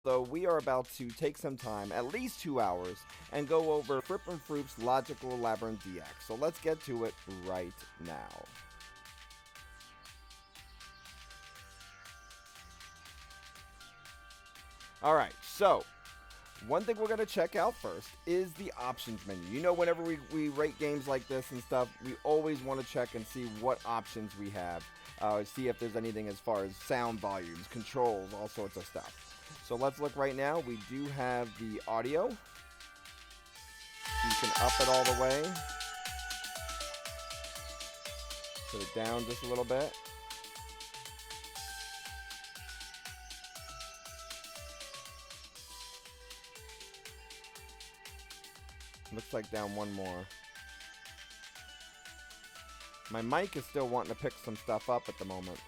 So we are about to take some time, at least 2 hours, and go over Frip and Froop's Logical Labyrinth DX. So let's get to it right now. Alright, so one thing we're going to check out first is the options menu. You know, whenever we rate games like this and stuff, we always want to check and see what options we have. See if there's anything as far as sound volumes, controls, all sorts of stuff. So let's look right now. We do have the audio. You can up it all the way. Put it down just a little bit. Looks like down one more. My mic is still wanting to pick some stuff up at the moment.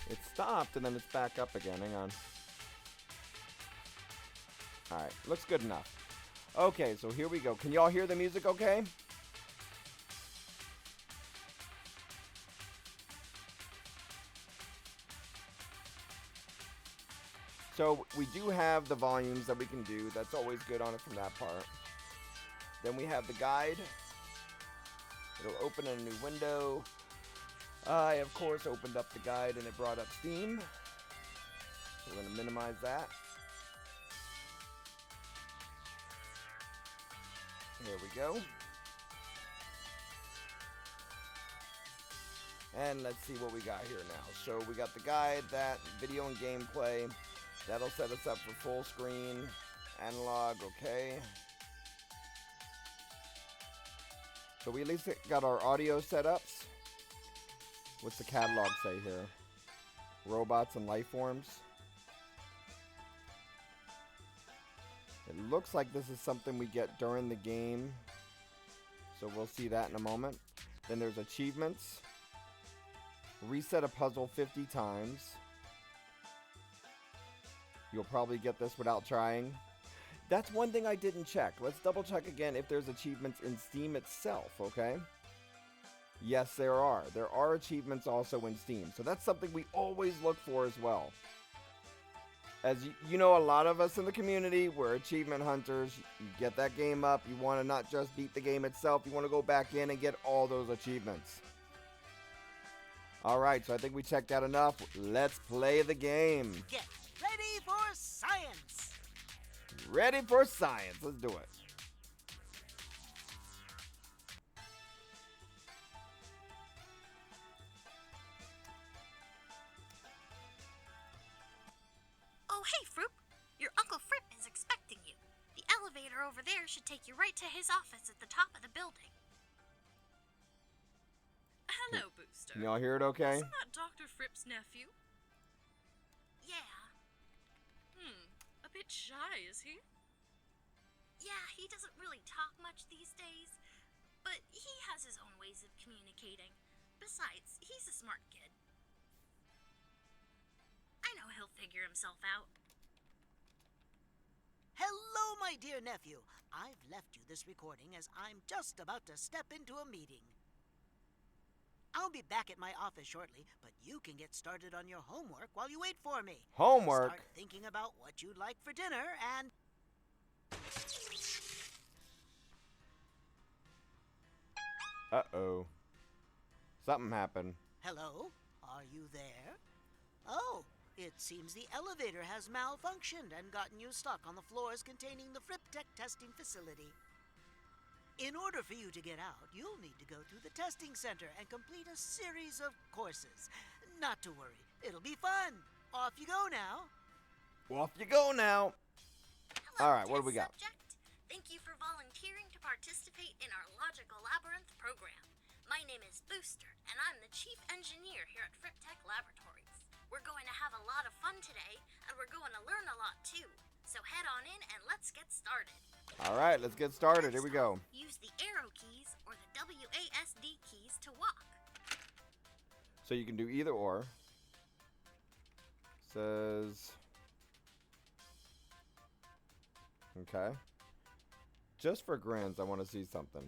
It stopped and then it's back up again. Hang on. Alright, looks good enough. Okay, so here we go. Can y'all hear the music okay? So we do have the volumes that we can do. That's always good on it from that part. Then we have the guide. It'll open in a new window. I, of course, opened up the guide and it brought up Steam. So we're going to minimize that. There we go. And let's see what we got here now. So we got the guide, that, video and gameplay. That'll set us up for full screen, analog, okay. So we at least got our audio setups. What's the catalog say here? Robots and life forms. It looks like this is something we get during the game. So we'll see that in a moment. Then there's achievements. Reset a puzzle 50 times. You'll probably get this without trying. That's one thing I didn't check. Let's double check again if there's achievements in Steam itself, okay? Yes, there are. There are achievements also in Steam. So that's something we always look for as well. As you know, a lot of us in the community, we're achievement hunters. You get that game up, you want to not just beat the game itself, you want to go back in and get all those achievements. Alright, so I think we checked out enough. Let's play the game. Get ready for science! Ready for science. Let's do it. Oh, hey, Froop. Your Uncle Frip is expecting you. The elevator over there should take you right to his office at the top of the building. Hello, Booster. Can y'all hear it okay? Isn't that Dr. Fripp's nephew? Yeah. A bit shy, is he? Yeah, he doesn't really talk much these days, but he has his own ways of communicating. Besides, he's a smart kid. I know he'll figure himself out. Hello, my dear nephew. I've left you this recording as I'm just about to step into a meeting. I'll be back at my office shortly, but you can get started on your homework while you wait for me. Homework? Start thinking about what you'd like for dinner and... Uh-oh. Something happened. Hello? Are you there? Oh, it seems the elevator has malfunctioned and gotten you stuck on the floors containing the FripTech Testing Facility. In order for you to get out, you'll need to go through the testing center and complete a series of courses. Not to worry, it'll be fun. Off you go now. Off you go now. Hello, All right, what do we got? Subject. Thank you for volunteering to participate in our Logical Labyrinth program. My name is Booster, and I'm the chief engineer here at FripTech Laboratories. We're going to have a lot of fun today, and we're going to learn a lot too. So head on in and let's get started. All right, let's get started. Here we go. Use the arrow keys or the WASD keys to walk. So you can do either or. Says... Okay. Just for grins, I want to see something.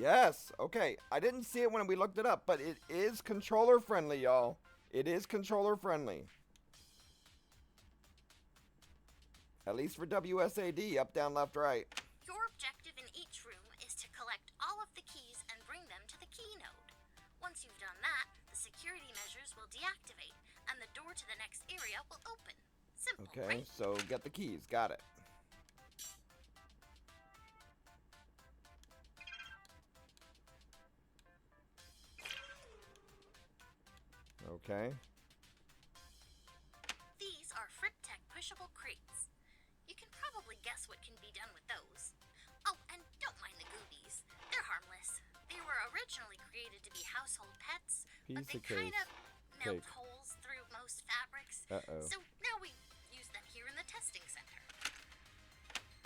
Yes. Okay. I didn't see it when we looked it up, but it is controller friendly, y'all. It is controller friendly. At least for WSAD, up, down, left, right. Your objective in each room is to collect all of the keys and bring them to the key node. Once you've done that, the security measures will deactivate, and the door to the next area will open. Simple, Okay, right? so get the keys. Got it. Okay. These are FripTech pushable crates. You can probably guess what can be done with those. Oh, and don't mind the goobies. They're harmless. They were originally created to be household pets, but Piece they of cake. kind of melt Cake. holes through most fabrics. Uh-oh. So now we use them here in the testing center.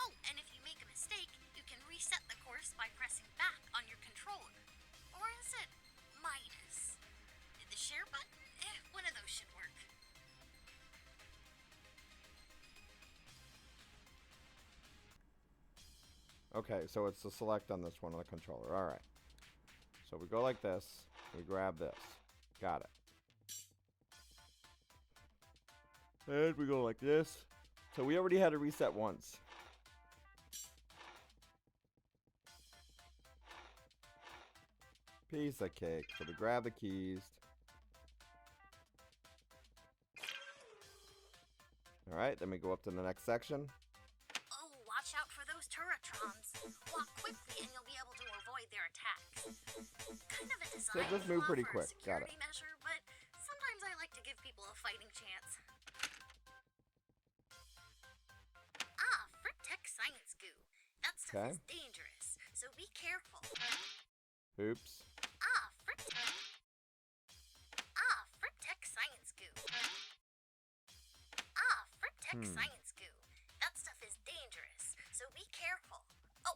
Oh, and if you make a mistake, you can reset the course by pressing back on your controller. Or is it minus? The share button? One of those should work. Okay, so it's the select on this one on the controller. All right. So we go like this. We grab this. Got it. And we go like this. So we already had to reset once. Piece of cake. So we grab the keys. All right, then we go up to the next section. Oh, watch out for those Turretrons. Walk quickly and you'll be able to avoid their attacks. Kind of a design just move flaw pretty for a quick. Got it. security measure, but sometimes I like to give people a fighting chance. Ah, FripTech science goo. That stuff Okay. is dangerous, so be careful. Oops. FripTech science goo. FripTech science goo. That stuff is dangerous, so be careful. Oh.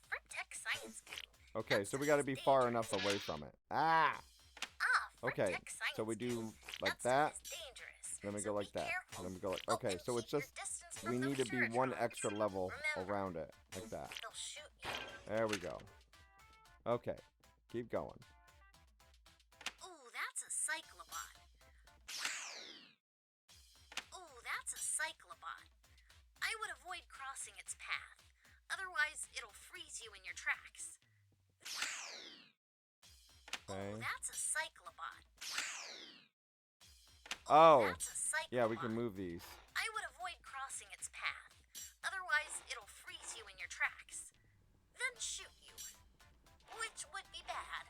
FripTech science goo. Okay, That so we stuff got to is be far dangerous. enough away from it. Ah! Okay, FripTech so we science do goo. like That that. stuff is dangerous, Then we so go like be that. careful. And then we go like, Oh, okay, and so it's keep your just, distance we from need to those be one Turretrons. extra level Remember, around it. Like that. they'll shoot you. There we go. Okay, keep going. Ooh, that's a cyclobot. Ooh, that's a cyclobot. I would avoid crossing its path. Otherwise, it'll freeze you in your tracks. Okay. Ooh, that's a cyclobot. Oh, That's a cyclobot. yeah, we can move these. I would avoid crossing its path. Otherwise, it'll freeze you in your tracks. Then shoot you. Which would be bad.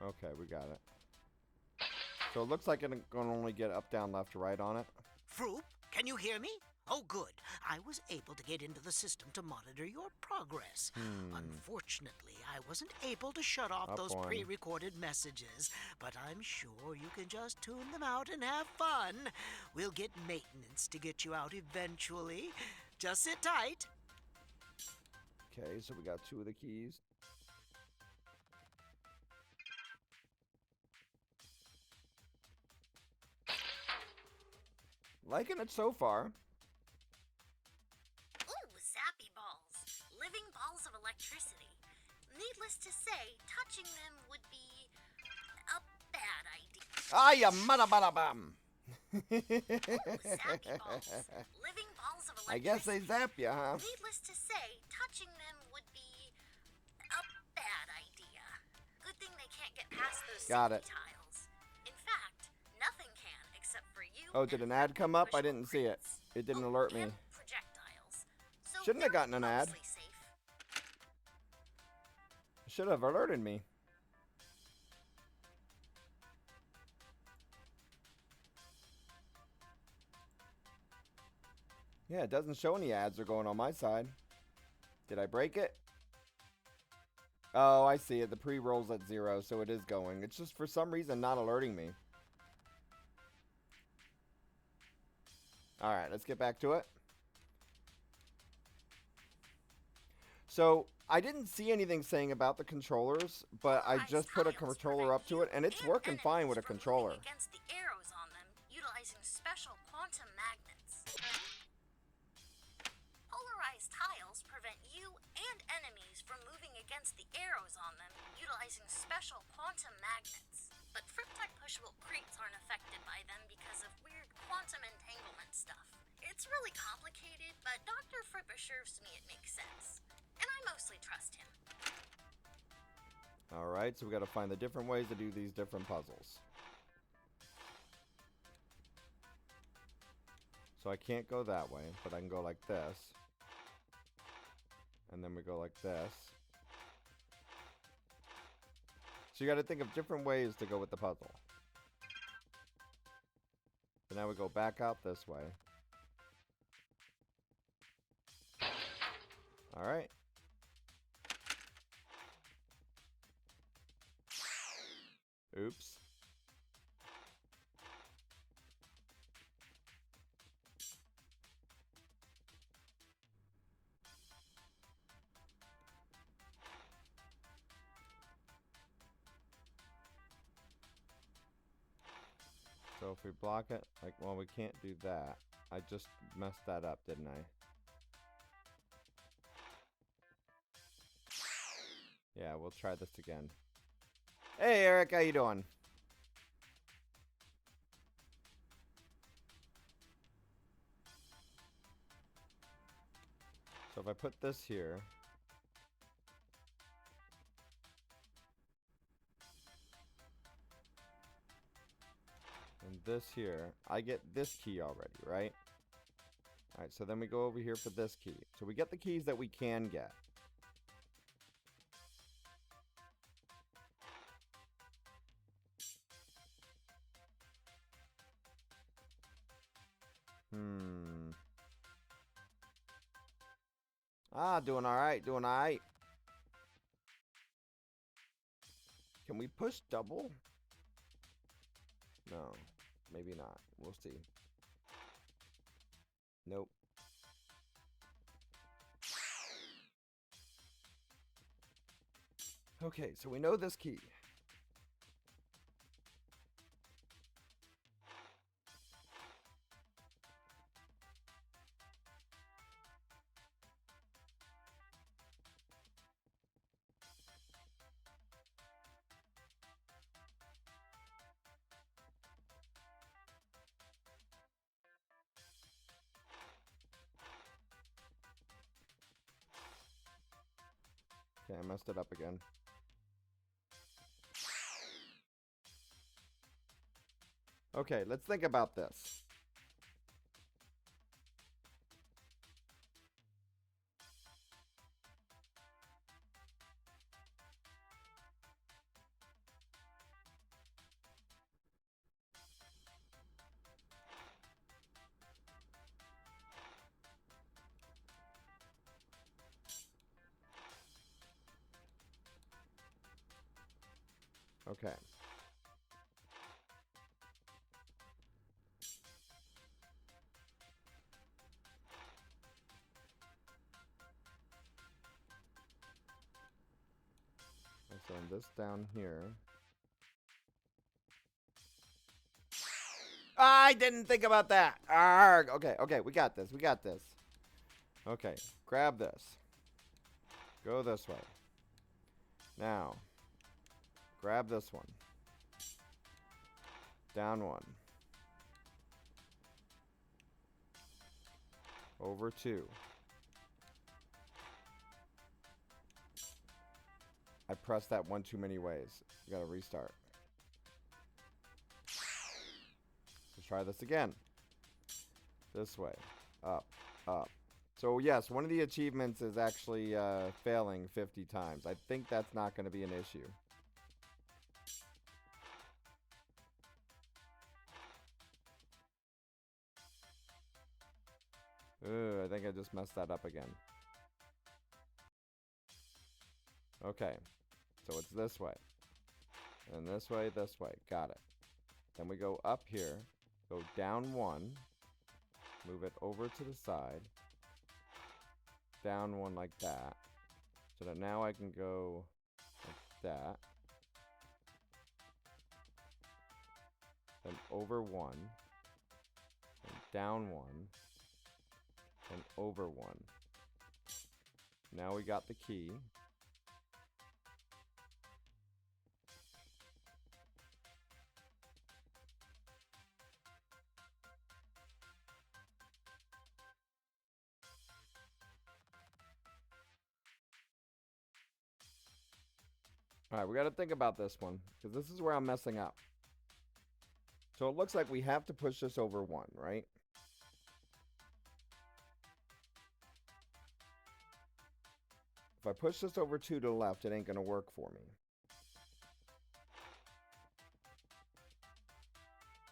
Okay, we got it. So it looks like it's going to only get up, down, left, right on it. Froop, can you hear me? Oh, good. I was able to get into the system to monitor your progress. Unfortunately, I wasn't able to shut off Up those one. pre-recorded messages, but I'm sure you can just tune them out and have fun. We'll get maintenance to get you out eventually. Just sit tight. Okay, so we got 2 of the keys. Liking it so far. Ooh, zappy balls. Living balls of electricity. Needless to say, touching them would be a bad idea. Ah, ya mada bada bum. Ooh, zappy balls. Living balls of electricity. I guess they zap you, huh? Needless to say, touching them would be a bad idea. Good thing they can't get past those Got safety it. tiles. In fact, nothing can except for you. Oh, did and an ad FripTech come up? I pushable didn't see it. crates. It didn't Oh, alert me. and projectiles. So Shouldn't have they're gotten an ad. mostly safe. Should have alerted me. Yeah, it doesn't show any ads are going on my side. Did I break it? Oh, I see it. The pre-roll's at 0, so it is going. It's just for some reason not alerting me. Alright, let's get back to it. So, I didn't see anything saying about the controllers, but I just put a controller up to it, and it's working fine with a controller. Against the arrows on them, utilizing special quantum magnets. arrows on them, utilizing special quantum magnets. But FripTech pushable crates aren't affected by them because of weird quantum entanglement stuff. It's really complicated, but Dr. Fripp assures me it makes sense. And I mostly trust him. Alright, so we gotta find the different ways to do these different puzzles. So I can't go that way, but I can go like this. And then we go like this. So you gotta think of different ways to go with the puzzle. So now we go back out this way. Alright. Oops. So if we block it, like, well, we can't do that. I just messed that up, didn't I? Yeah, we'll try this again. Hey, Eric, how you doing? So if I put this here, and this here, I get this key already, right? Alright, so then we go over here for this key. So we get the keys that we can get. Doing alright, doing alright. Can we push double? No, maybe not. We'll see. Nope. Okay, so we know this key. Okay, I messed it up again. Okay, let's think about this. Okay. And so this down here. I didn't think about that. Arrgh. Okay, okay, we got this. We got this. Okay, grab this. Go this way. Now, grab this one. Down one. Over two. I pressed that one too many ways. You gotta restart. Let's try this again. This way. Up. Up. So yes, one of the achievements is actually failing 50 times. I think that's not going to be an issue. Ooh, I think I just messed that up again. Okay, so it's this way. And this way, this way. Got it. Then we go up here, go down one, move it over to the side, down one like that. So that now I can go like that. Then over one, and down one, and over one. Now we got the key. Alright, we gotta think about this one, because this is where I'm messing up. So it looks like we have to push this over 1, right? If I push this over 2 to the left, it ain't gonna work for me.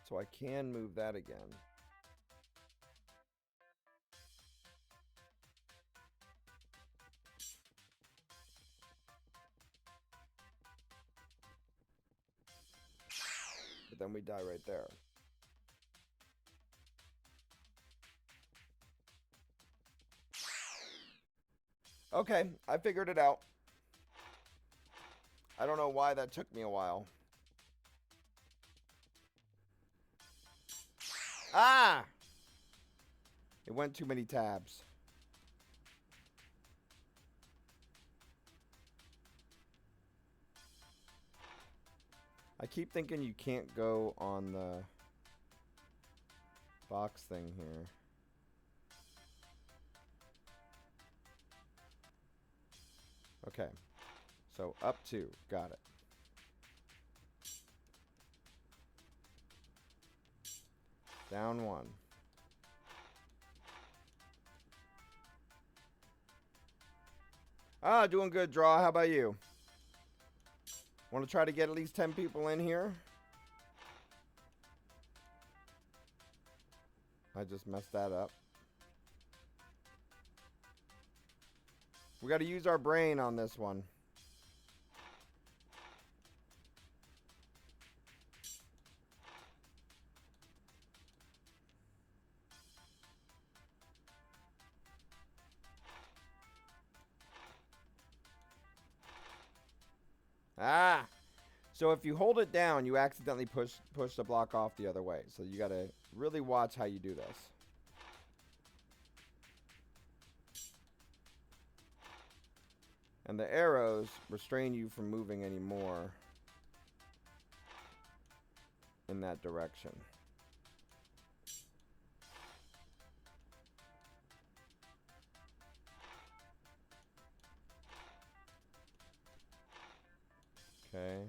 So I can move that again. But then we die right there. Okay, I figured it out. I don't know why that took me a while. Ah! It went too many tabs. I keep thinking you can't go on the box thing here. Okay. So up 2. Got it. Down 1. Ah, doing good, Draw. How about you? Want to try to get at least 10 people in here? I just messed that up. We got to use our brain on this one. Ah! So if you hold it down, you accidentally push the block off the other way. So you got to really watch how you do this. And the arrows restrain you from moving any more in that direction. Okay.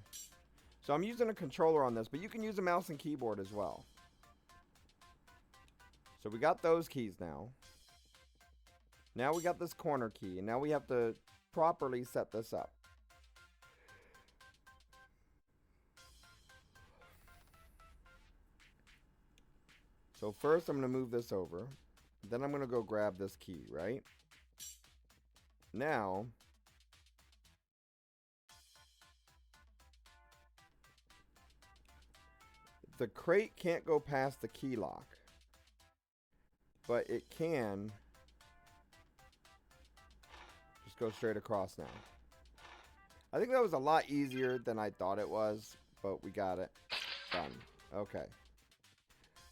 So I'm using a controller on this, but you can use a mouse and keyboard as well. So we got those keys now. Now we got this corner key, and now we have to properly set this up. So first I'm going to move this over. Then I'm going to go grab this key, right? Now, the crate can't go past the key lock, but it can just go straight across now. I think that was a lot easier than I thought it was, but we got it done. Okay.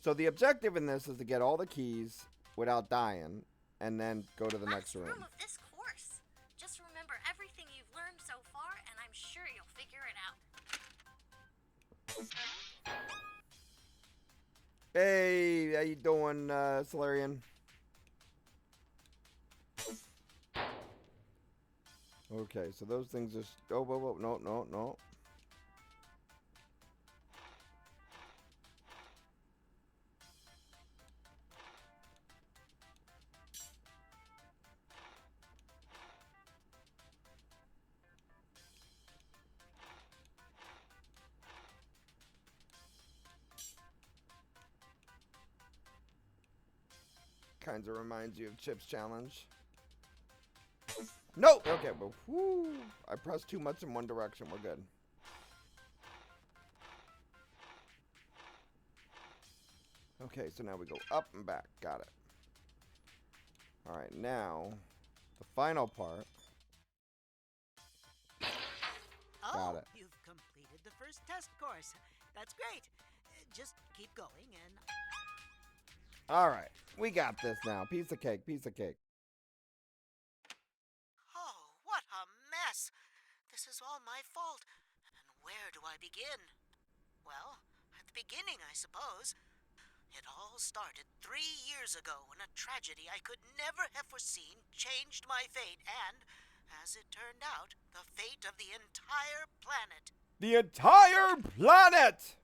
So the objective in this is to get all the keys without dying, and then go to the next room. Of this course. Just remember everything you've learned so far, and I'm sure you'll figure it out. Hey, how you doing, Solarian? Okay, so those things just... Oh, whoa, whoa, no, no, no. Kinds of reminds you of Chip's challenge. No! Okay, but whoo, I pressed too much in one direction. We're good. Okay, so now we go up and back. Got it. Alright, now, the final part. Got it. You've completed the first test course. That's great. Just keep going and... Alright, we got this now. Piece of cake, piece of cake. Oh, what a mess! This is all my fault. And where do I begin? Well, at the beginning, I suppose. It all started 3 years ago when a tragedy I could never have foreseen changed my fate and, As it turned out, the fate of the entire planet. The entire planet!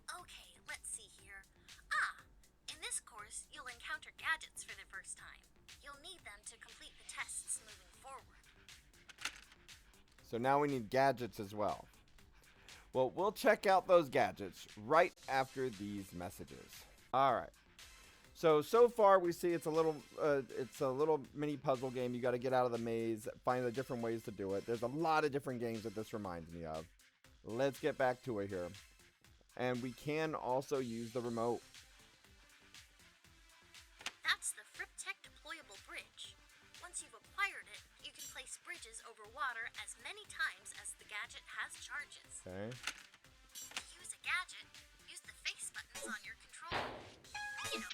Okay, let's see here. Ah, in this course, you'll encounter gadgets for the first time. You'll need them to complete the tests moving forward. So now we need gadgets as well. Well, we'll check out those gadgets right after these messages. All right. So far we see it's a little mini puzzle game. You got to get out of the maze, find the different ways to do it. There's a lot of different games that this reminds me of. Let's get back to it here. And we can also use the remote. That's the FripTech deployable bridge. Once you've acquired it, you can place bridges over water as many times as the gadget has charges. Okay. To use a gadget, use the face buttons on your controller. You know,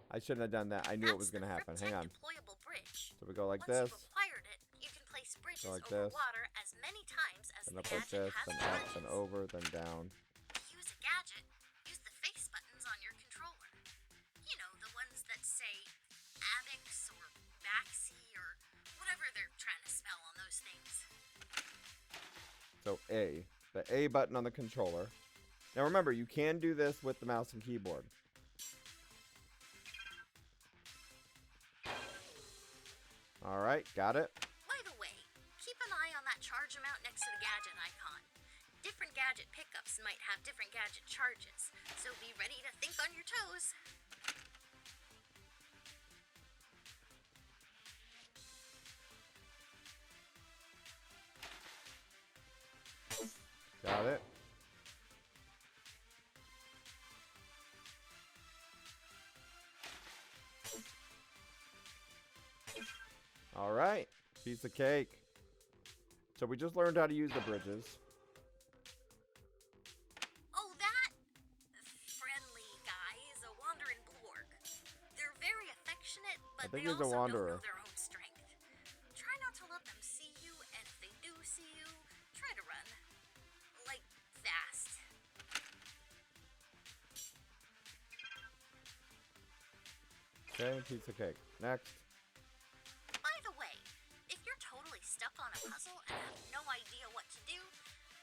I shouldn't have done that. I knew it was going to happen. Hang on. Deployable bridge. So we go like Once this. you've acquired it, you can place bridges like over this. water as many times as Then the up like gadget this, has then charges. up, then over, then down. To use a gadget, use the face buttons on your controller. You know, the ones that say Abix or Baxi or whatever they're trying to spell on those things. So A. The A button on the controller. Now remember, you can do this with the mouse and keyboard. Alright, got it. By the way, keep an eye on that charge amount next to the gadget icon. Different gadget pickups might have different gadget charges, so be ready to think on your toes. Got it. Alright, piece of cake. So we just learned how to use the bridges. Oh, that friendly guy is a wandering blork. They're very affectionate, but think they he's a also don't wanderer. know their own strength. Try not to let them see you, and if they do see you, try to run. Like, fast. Okay, piece of cake. Next. By the way, if you're totally stuck on a puzzle and have no idea what to do,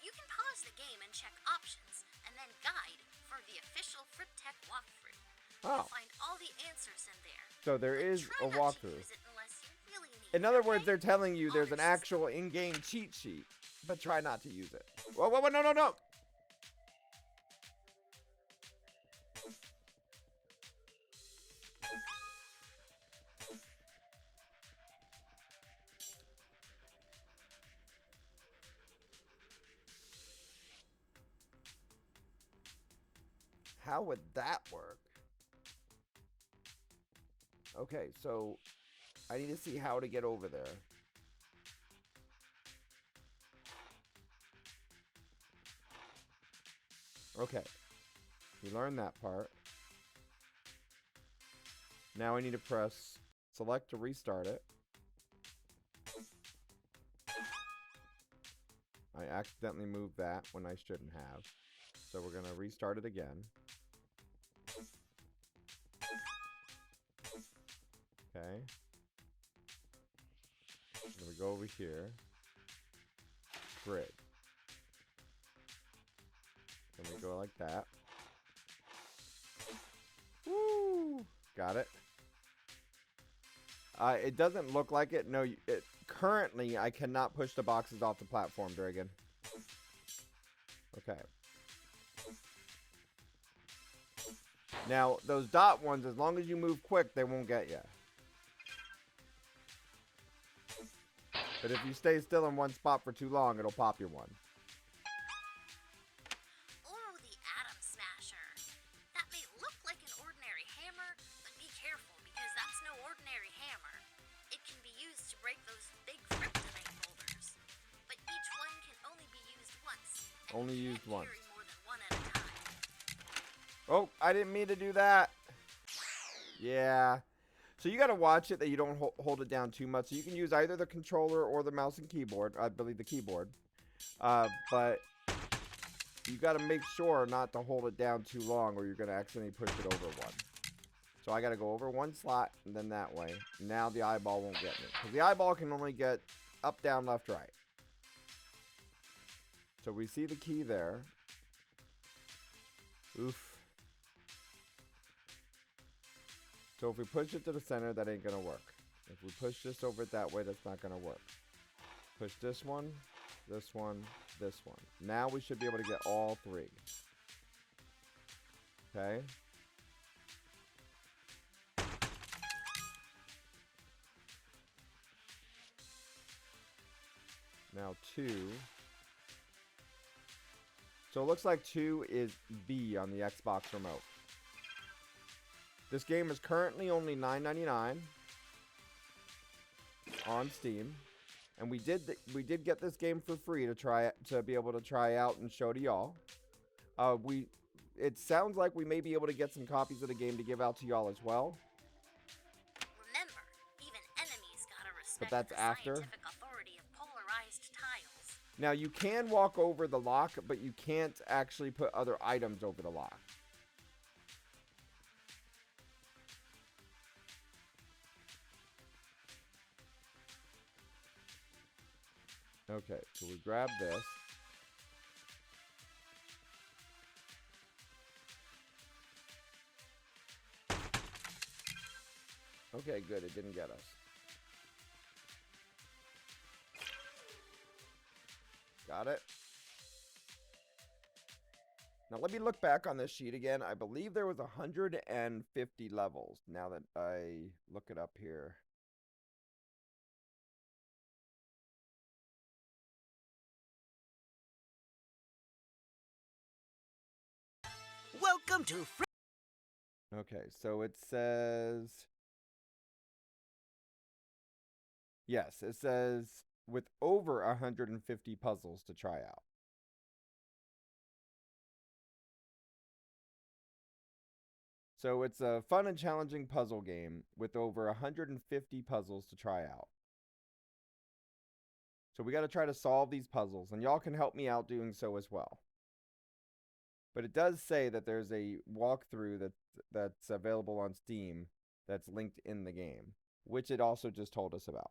you can pause the game and check options, and then guide for the official FripTech walkthrough. Oh. You'll find all the answers in there. So there But is try a not to walkthrough. use it unless you really need In it, other words, okay? they're telling you there's an actual in-game cheat sheet, but try not to use it. Whoa, whoa, whoa, no, no, no! How would that work? Okay, so I need to see how to get over there. Okay, we learned that part. Now I need to press select to restart it. I accidentally moved that when I shouldn't have. So we're going to restart it again. Okay. Then we go over here. Grid. Then we go like that. Woo! Got it. It doesn't look like it. No, currently I cannot push the boxes off the platform, Dragon. Okay. Now, those dot ones, as long as you move quick, they won't get you. But if you stay still in one spot for too long, it'll pop you one. Oh, the Atom Smasher. That may look like an ordinary hammer, but be careful because that's no ordinary hammer. It can be used to break those big kryptonite boulders. But each one can only be used once. And Only you used can't once. carry more than one at a time. Oh, I didn't mean to do that. Yeah. So you got to watch it that you don't hold it down too much. So you can use either the controller or the mouse and keyboard. I believe the keyboard. But you got to make sure not to hold it down too long or you're going to accidentally push it over one. So I got to go over one slot and then that way. Now the eyeball won't get me. Because the eyeball can only get up, down, left, right. So we see the key there. Oof. So if we push it to the center, that ain't going to work. If we push this over it that way, that's not going to work. Push this one, this one, this one. Now we should be able to get all three. Okay. Now 2. So it looks like 2 is B on the Xbox remote. This game is currently only $9.99 on Steam, and we did get this game for free to be able to try out and show to y'all. It sounds like we may be able to get some copies of the game to give out to y'all as well. Remember, even enemies gotta respect But that's the after. scientific authority of polarized tiles. Now you can walk over the lock, but you can't actually put other items over the lock. Okay, so we grab this. Okay, good. It didn't get us. Got it. Now let me look back on this sheet again. I believe there was 150 levels now that I look it up here. Welcome to Frip. Okay, so it says... Yes, it says with over 150 puzzles to try out. So it's a fun and challenging puzzle game with over 150 puzzles to try out. So we got to try to solve these puzzles, and y'all can help me out doing so as well. But it does say that there's a walkthrough that's available on Steam that's linked in the game, which it also just told us about.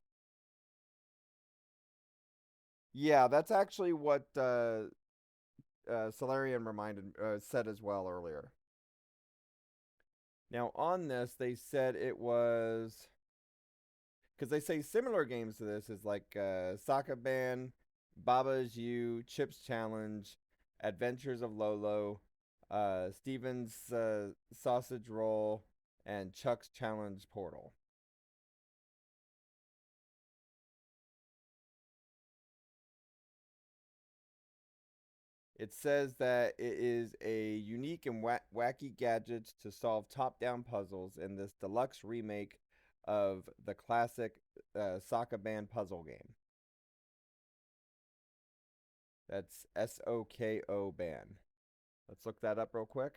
Yeah, that's actually what Solarian said as well earlier. Now on this, they said it was... Because they say similar games to this is like Sokoban, Baba's You, Chips Challenge, Adventures of Lolo, Steven's Sausage Roll, and Chuck's Challenge Portal. It says that it is a unique and wacky gadgets to solve top-down puzzles in this deluxe remake of the classic Sokoban puzzle game. That's S-O-K-O ban. Let's look that up real quick.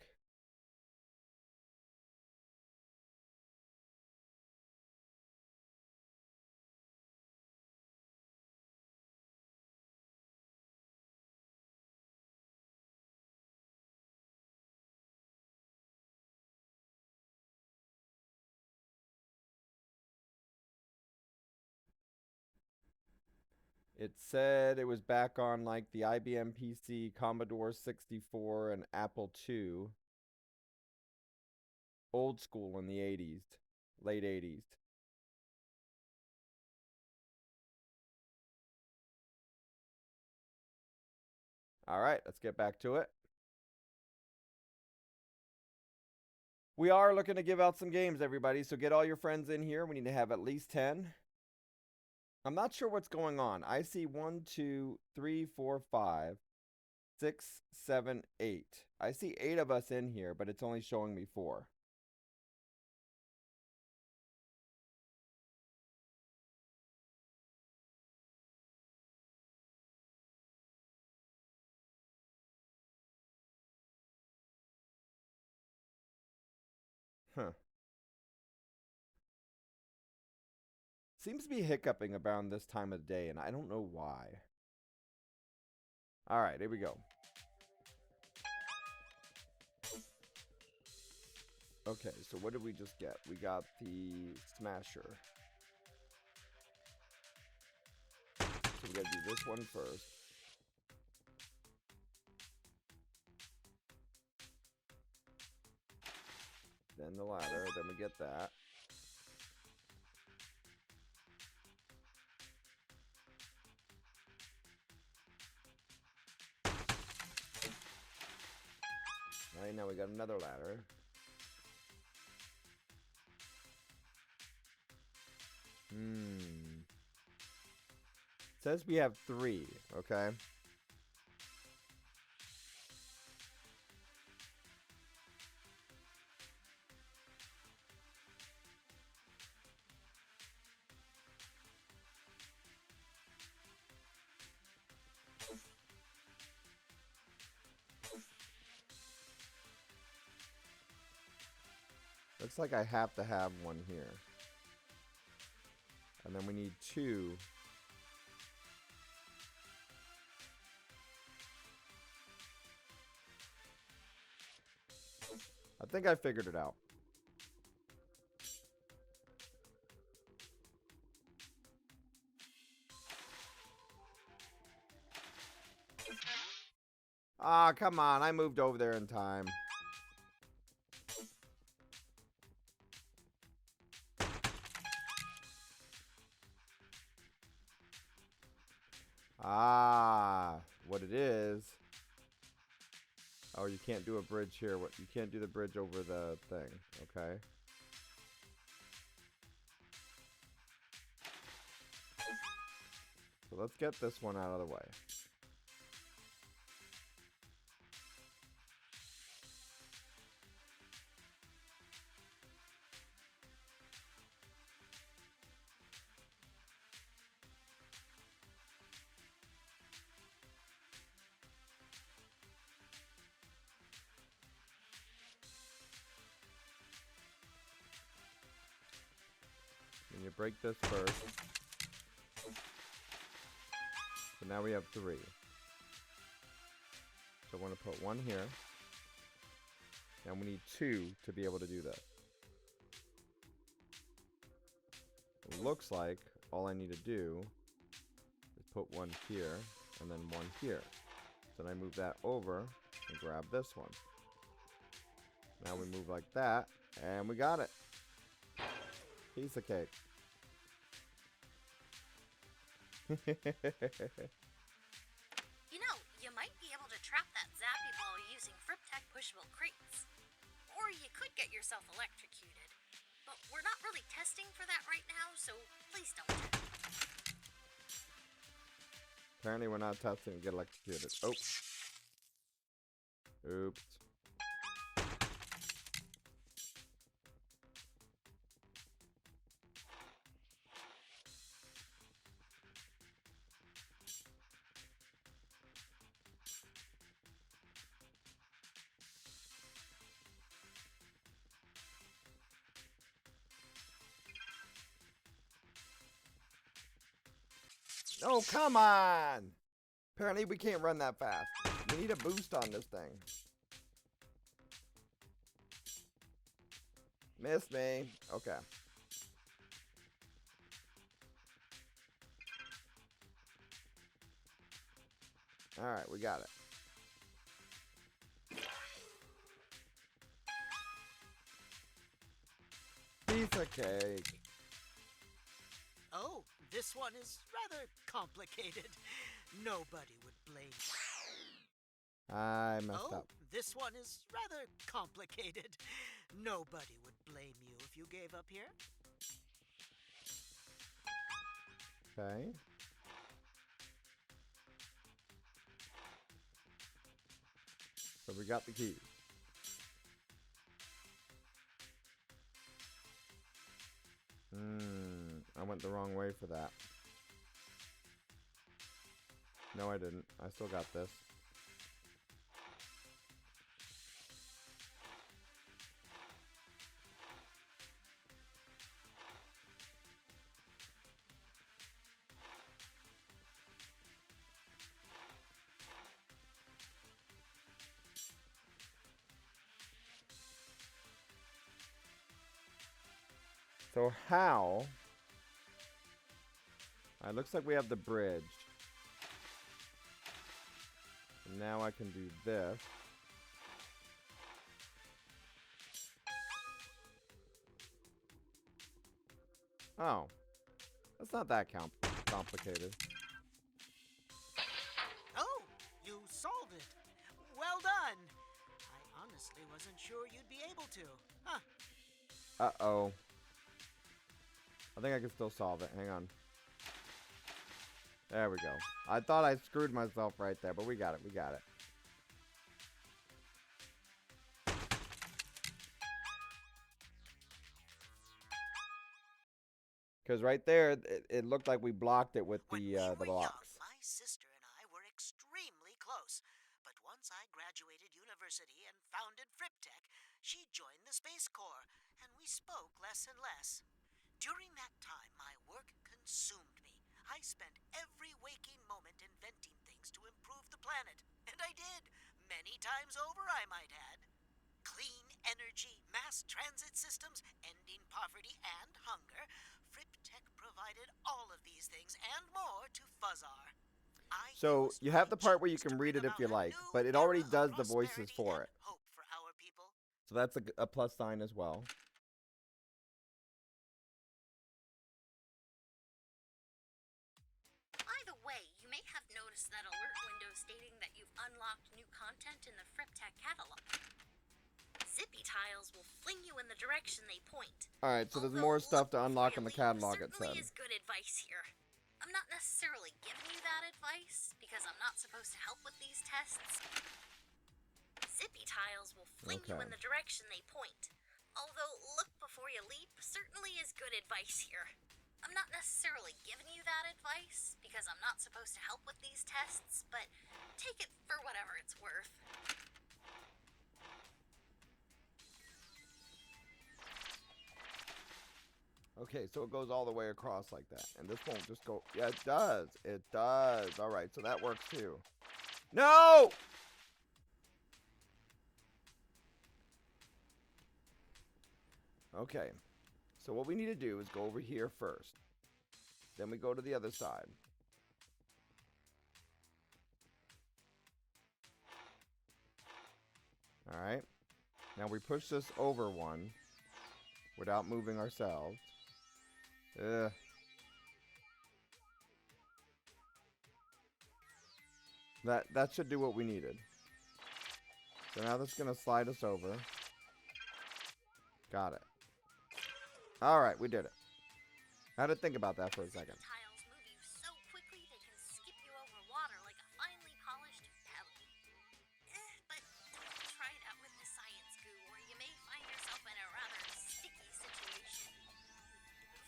It said it was back on like the IBM PC, Commodore 64, and Apple II. Old school in the 80s, late 80s. All right, let's get back to it. We are looking to give out some games, everybody, so get all your friends in here. We need to have at least 10. I'm not sure what's going on. I see 1, 2, 3, 4, 5, 6, 7, 8. I see 8 of us in here, but it's only showing me 4. Huh. Seems to be hiccuping around this time of day, and I don't know why. All right, here we go. Okay, so what did we just get? We got the Smasher. So we gotta do this one first. Then the ladder, then we get that. Alright, now we got another ladder. Says we have 3, okay? Looks like I have to have one here. And then we need 2. I think I figured it out. Ah, come on. I moved over there in time. Ah, what it is. Oh, you can't do a bridge here. What? You can't do the bridge over the thing. Okay. So let's get this one out of the way. And you break this first. So now we have 3. So I want to put 1 here. And we need 2 to be able to do that. It looks like all I need to do is put 1 here and then 1 here. So then I move that over and grab this one. Now we move like that and we got it. Piece of cake. You know, you might be able to trap that zappy ball using FripTech pushable crates. Or you could get yourself electrocuted. But we're not really testing for that right now, so please don't. Apparently we're not testing to get electrocuted. Oh. Oops. Oh, come on! Apparently we can't run that fast. We need a boost on this thing. Missed me. Okay. Alright, we got it. Piece of cake. Oh, this one is rather complicated. Nobody would blame you. I messed up. This one is rather complicated. Nobody would blame you if you gave up here. Okay. So we got the key. I went the wrong way for that. No, I didn't. I still got this. So how? It looks like we have the bridge. And now I can do this. Oh. That's not that complicated. Oh, you solved it. Well done. I honestly wasn't sure you'd be able to. Huh. Uh-oh. I think I can still solve it. Hang on. There we go. I thought I screwed myself right there, but we got it. We got it. Because right there, it looked like we blocked it with When the we were blocks. young, my sister and I were extremely close. But once I graduated university and founded FripTech, she joined the Space Corps, and we spoke less and less. During that time, my work consumed me. I spent every waking moment inventing things to improve the planet. And I did. Many times over, I might add. Clean energy, mass transit systems, ending poverty and hunger. FripTech provided all of these things and more to Fuzzar. So you have the part where you can read it if you like, but it already does the voices for it. Hope for our people. So that's a plus sign as well. By the way, you may have noticed that alert window stating that you've unlocked new content in the FripTech catalog. Zippy tiles will fling you in the direction they point. Alright, so there's Although, more stuff to look unlock in the before you catalog, leap it said. certainly is good advice here. I'm not necessarily giving you that advice, because I'm not supposed to help with these tests. Zippy tiles will fling you in the direction they point. Although, look before you leap certainly is good advice here. I'm not necessarily giving you that advice, because I'm not supposed to help with these tests, but take it for whatever it's worth. Okay, so it goes all the way across like that. And this won't just go... Yeah, it does. It does. Alright, so that works too. No! Okay. So what we need to do is go over here first. Then we go to the other side. Alright. Now we push this over one without moving ourselves. Ugh. That should do what we needed. So now that's going to slide us over. Got it. Alright, we did it. I had to think about that for a second. Tiles move you so quickly they can skip you over water like a finely polished pebble. But don't try it out with the science goo, or you may find yourself in a rather sticky situation.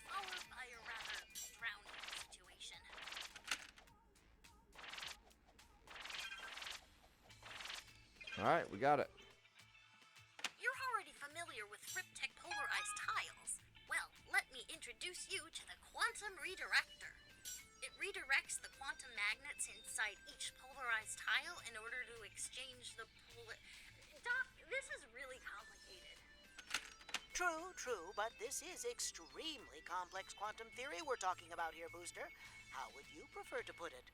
Followed by a rather drowning situation. Alright, we got it. You're already familiar with FripTech polarized tiles. Well, let me introduce you to the quantum redirector. It redirects the quantum magnets inside each polarized tile in order to exchange the Doc, this is really complicated. True, but this is extremely complex quantum theory we're talking about here, Booster. How would you prefer to put it?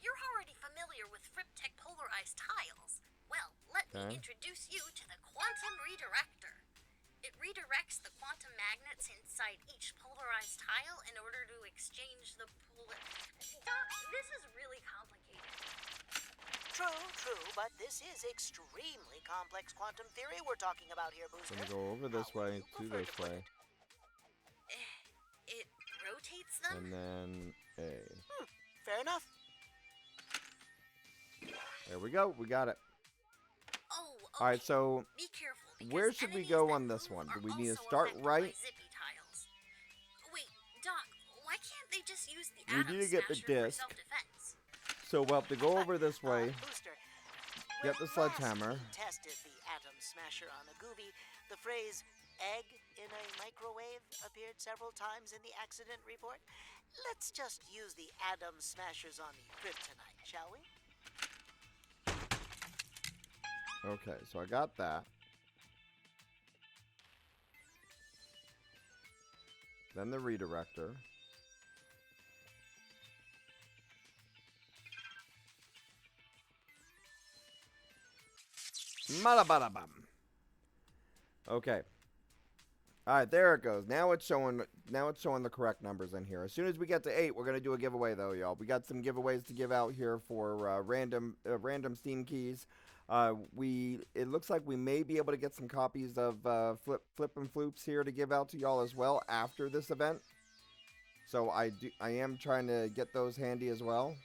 You're already familiar with FripTech polarized tiles. Well, let me introduce you to the quantum redirector. It redirects the quantum magnets inside each polarized tile in order to exchange the Doc, this is really complicated. True, but this is extremely complex quantum theory we're talking about here, Booster. Gonna go over this way to this way. It rotates them? And then A. Fair enough. There we go. We got it. Oh, okay. Alright, so be careful, where should we go on this one? Do we need to start right? Zippy tiles. Wait, Doc, why can't they just use the We atom need to get the smasher for disc. self-defense? So we'll have to go over this way. Booster, Get the when sledgehammer. last we tested the atom smasher on a Gooby, the phrase egg in a microwave appeared several times in the accident report. Let's just use the atom smashers on the kryptonite, shall we? Okay, so I got that. then the redirector. Malabadabam. Okay. All right, there it goes. Now it's showing the correct numbers in here. As soon as we get to 8, we're gonna do a giveaway though, y'all. We got some giveaways to give out here for random Steam keys. It looks like we may be able to get some copies of Frip and Floops here to give out to y'all as well after this event. So I am trying to get those handy as well.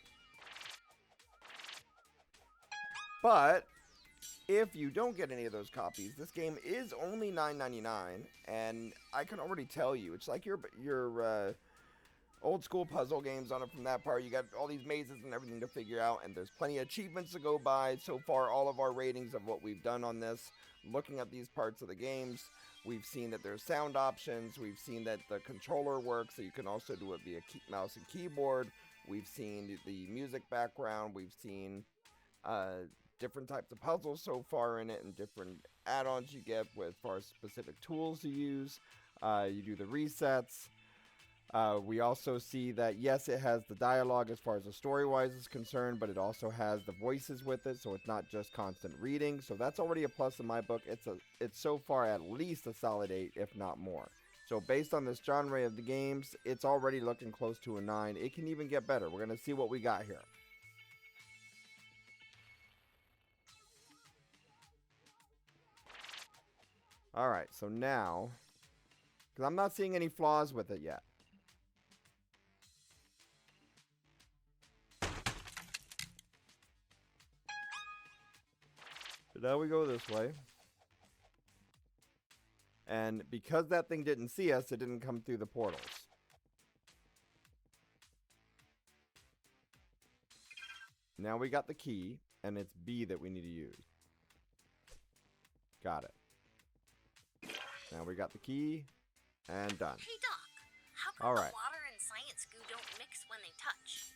But if you don't get any of those copies, this game is only $9.99, and I can already tell you, it's like your old school puzzle games on it from that part. You got all these mazes and everything to figure out, and there's plenty of achievements to go by. So far, all of our ratings of what we've done on this, looking at these parts of the games, we've seen that there's sound options. We've seen that the controller works, so you can also do it via mouse and keyboard. We've seen the music background. We've seen different types of puzzles so far in it, and different add-ons you get with as far as specific tools to use. You do the resets. We also see that, yes, it has the dialogue as far as the story-wise is concerned, but it also has the voices with it, so it's not just constant reading. So that's already a plus in my book. It's so far at least a solid 8, if not more. So based on this genre of the games, it's already looking close to a 9. It can even get better. We're going to see what we got here. Alright, so now, because I'm not seeing any flaws with it yet. So now we go this way. And because that thing didn't see us, it didn't come through the portals. Now we got the key, and it's B that we need to use. Got it. Now we got the key, and done. Hey Doc, how come the water and science goo don't mix when they touch?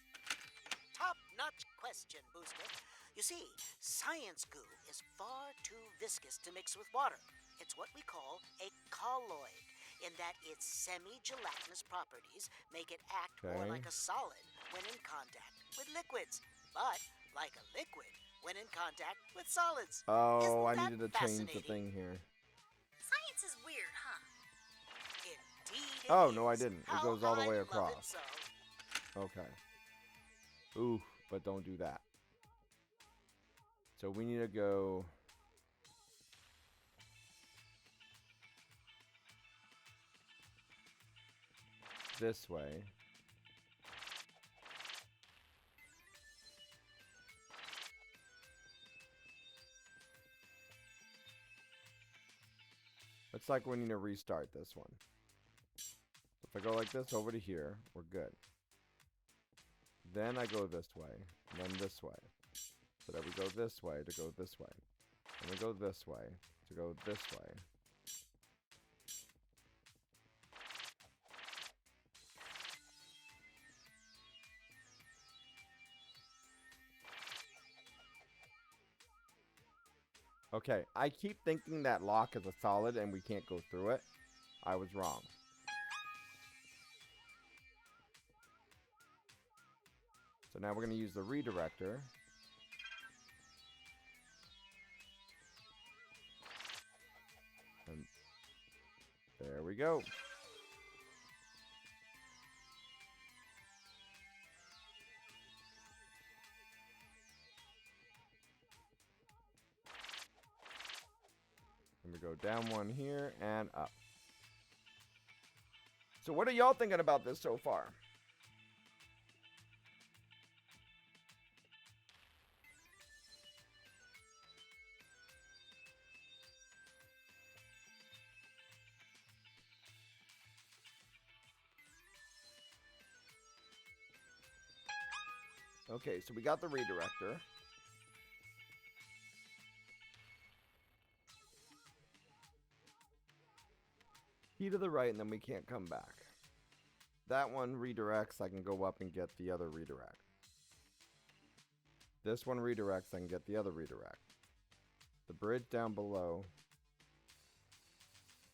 Top-notch question, Booster. You see, science goo is far too viscous to mix with water. It's what we call a colloid, in that its semi-gelatinous properties make it act more like a solid when in contact with liquids, but like a liquid when in contact with solids. Oh, I needed to change the thing here. Science is weird, huh? Indeed. Oh, no, I didn't. It goes all the way across. Okay. Ooh, but don't do that. So we need to go this way. It's like we need to restart this one. If I go like this over to here, we're good. Then I go this way, and then this way. So that we go this way to go this way. And we go this way to go this way. Okay, I keep thinking that lock is a solid and we can't go through it. I was wrong. So now we're going to use the redirector. And there we go. And we go down one here and up. So what are y'all thinking about this so far? Okay, so we got the redirector. Key to the right, and then we can't come back. That one redirects, I can go up and get the other redirect. This one redirects, I can get the other redirect. The bridge down below.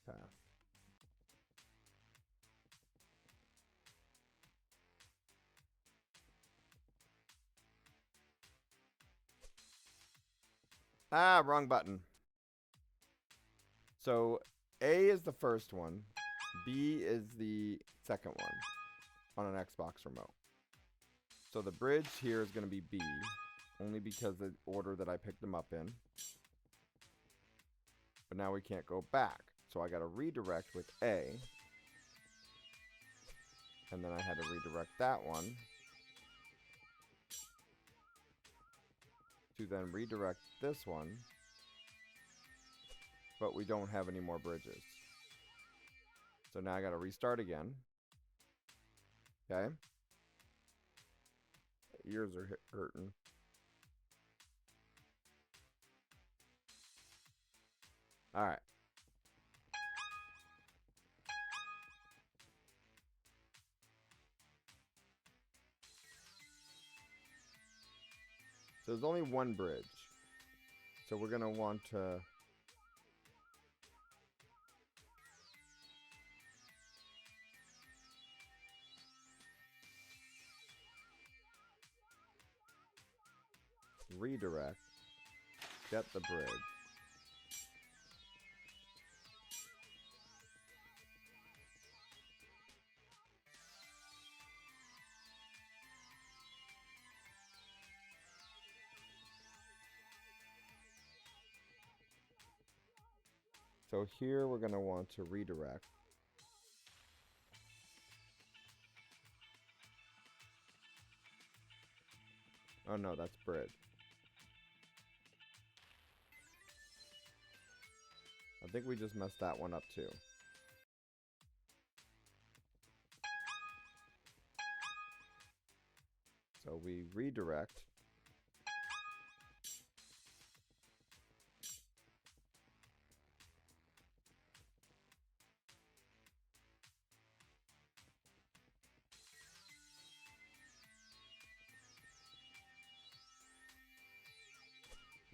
Path. Ah, wrong button. So A is the first one. B is the second one on an Xbox remote. So the bridge here is going to be B, only because of the order that I picked them up in. But now we can't go back. So I got to redirect with A. And then I had to redirect that one to then redirect this one. But we don't have any more bridges. So now I got to restart again. Okay. Ears are hurting. All right. So there's only one bridge. So we're going to want to redirect, get the bridge. So here we're going to want to redirect. Oh no, that's bridge. I think we just messed that one up too. So we redirect.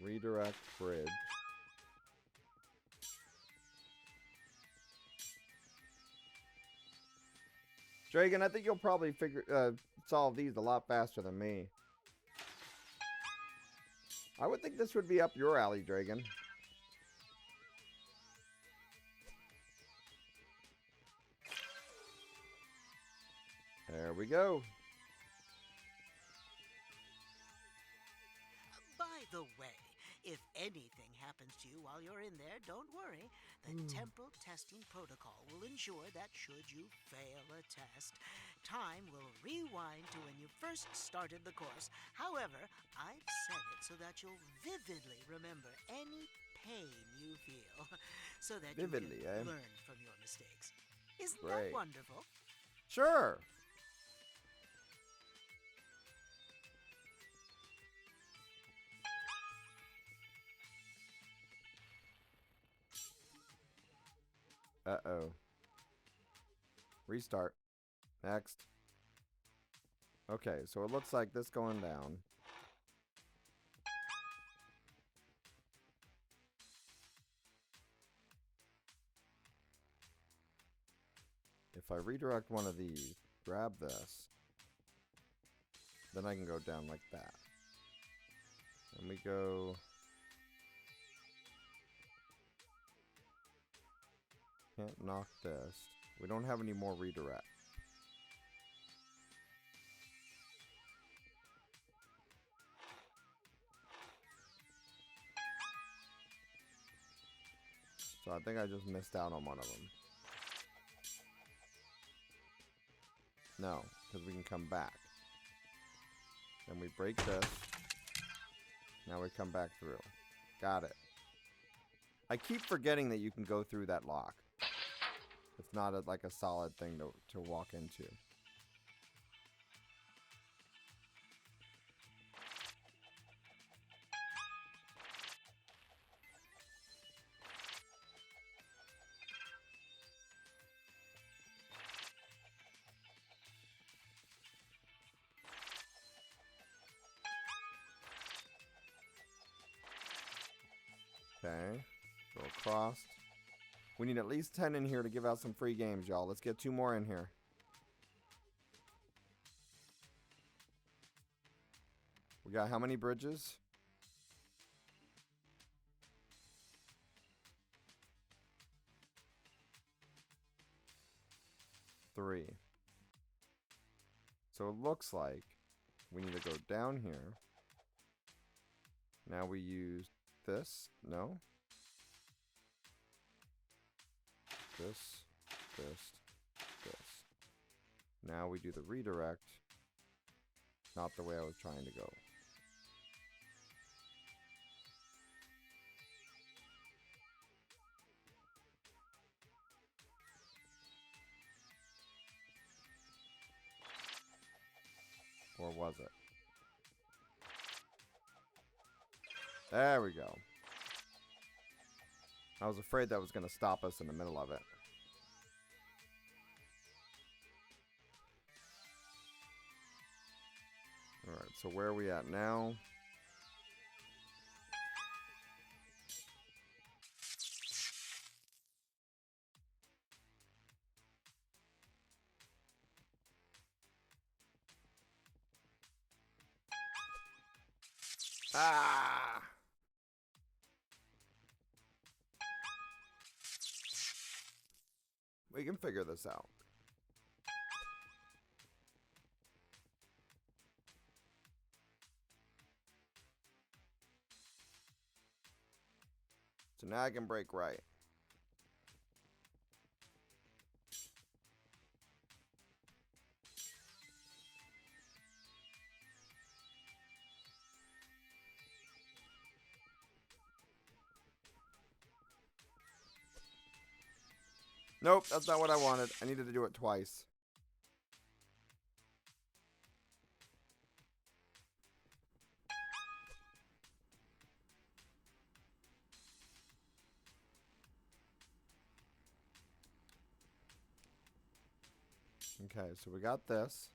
Redirect bridge. Dragon, I think you'll probably solve these a lot faster than me. I would think this would be up your alley, Dragon. There we go. By the way, if anything happens to you while you're in there, don't worry. The temple testing protocol will ensure that should you fail a test, time will rewind to when you first started the course. However, I've set it so that you'll vividly remember any pain you feel, so that Vividly, you can eh? learn from your mistakes. Isn't Great. that wonderful? Sure. Uh-oh. Restart. Next. Okay, so it looks like this going down. If I redirect one of these, grab this, then I can go down like that. And we go... Can't knock this. We don't have any more redirect. So I think I just missed out on one of them. No, because we can come back. Then we break this. Now we come back through. Got it. I keep forgetting that you can go through that lock. It's not like a solid thing to walk into. Okay, go across. We need at least 10 in here to give out some free games, y'all. Let's get 2 more in here. We got how many bridges? 3. So it looks like we need to go down here. Now we use this. No. This. Now we do the redirect. Not the way I was trying to go. Or was it? There we go. I was afraid that was going to stop us in the middle of it. Alright, so where are we at now? Ah! We can figure this out. So now I can break right. Nope, that's not what I wanted. I needed to do it twice. Okay, so we got this.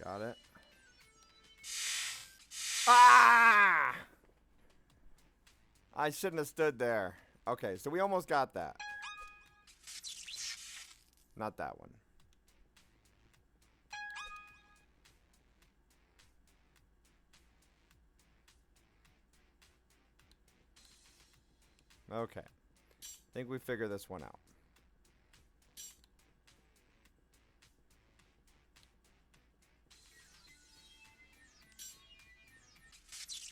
Got it. Ah! I shouldn't have stood there. Okay, so we almost got that. Not that one. Okay. I think we figured this one out.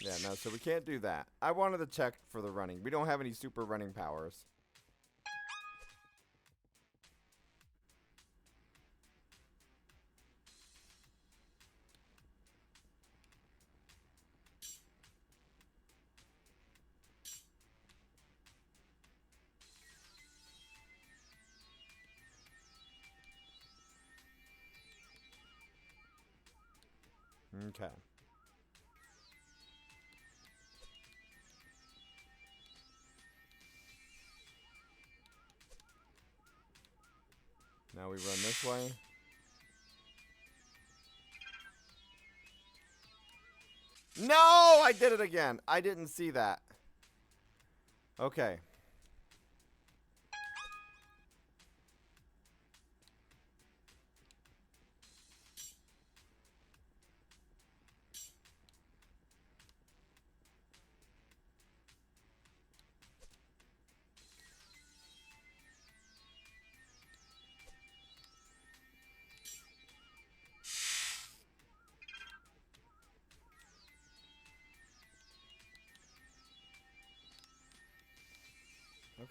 Yeah, no, so we can't do that. I wanted to check for the running. We don't have any super running powers. Okay. Now we run this way. No! I did it again. I didn't see that. Okay.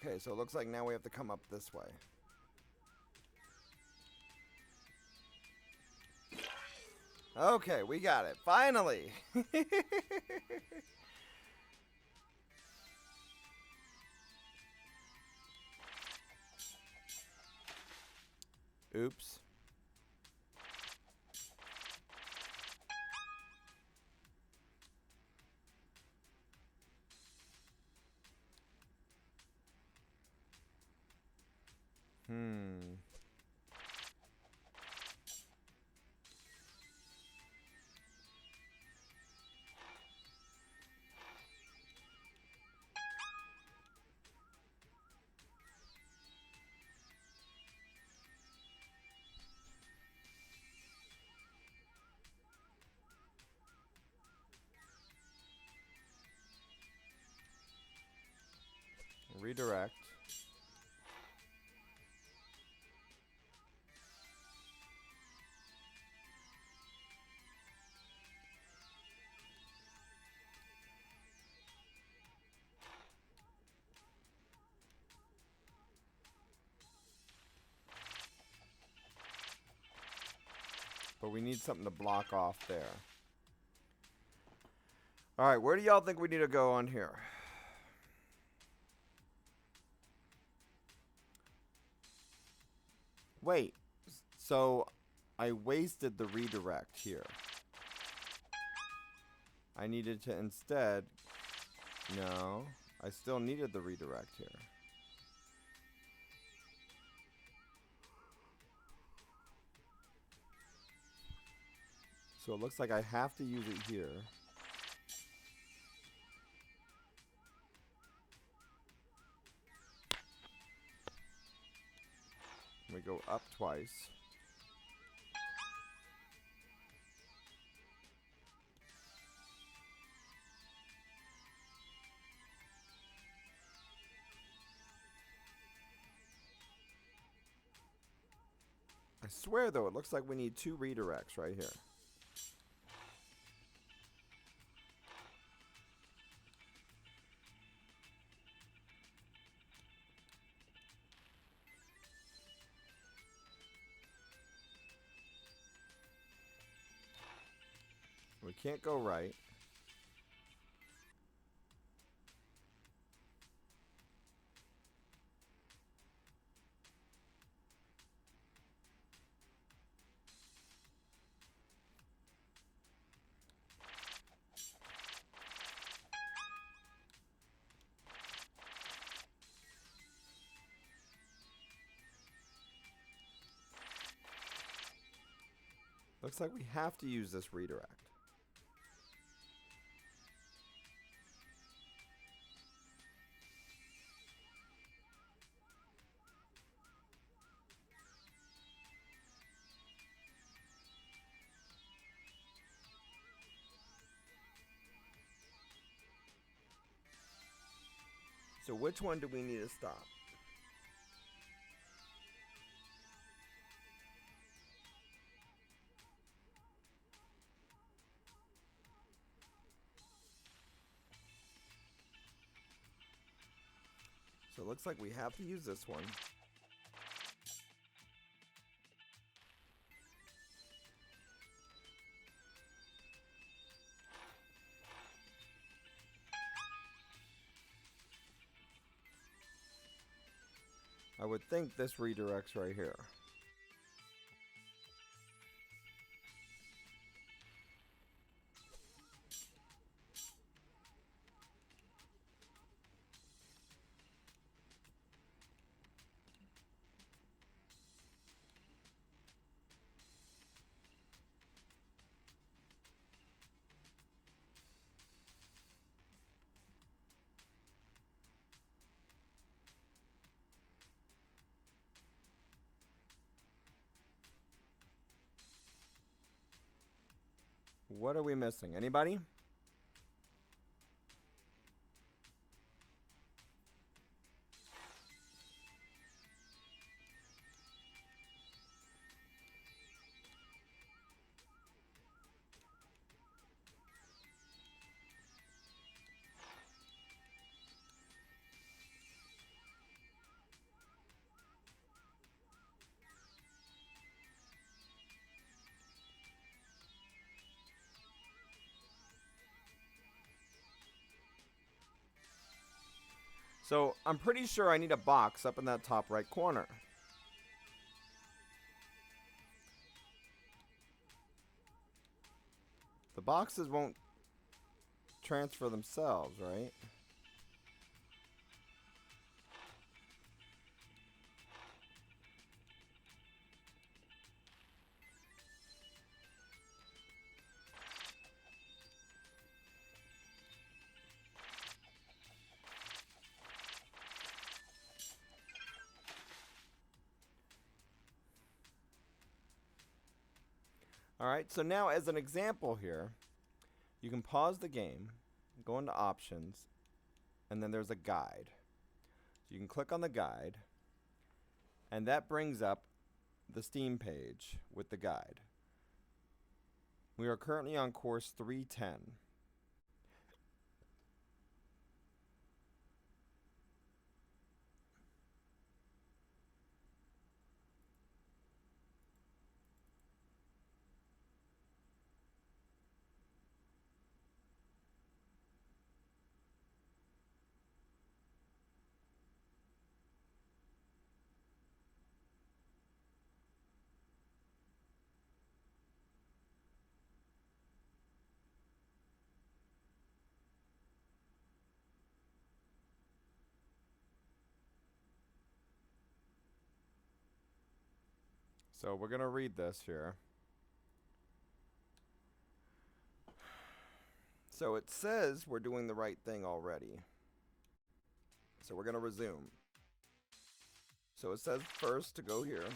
Okay, so it looks like now we have to come up this way. Okay, we got it. Finally. Oops. Redirect. But we need something to block off there. Alright, where do y'all think we need to go on here? Wait, so I wasted the redirect here. I needed to instead... No, I still needed the redirect here. So it looks like I have to use it here. We go up twice. I swear though, it looks like we need 2 redirects right here. We can't go right. Looks like we have to use this redirect. So which one do we need to stop? So it looks like we have to use this one. I would think this redirects right here. What are we missing? Anybody? So I'm pretty sure I need a box up in that top right corner. The boxes won't transfer themselves, right? Alright, so now as an example here, you can pause the game, go into options, and then there's a guide. So you can click on the guide, and that brings up the Steam page with the guide. We are currently on course 310. So we're going to read this here. So it says we're doing the right thing already. So we're going to resume. So it says first to go here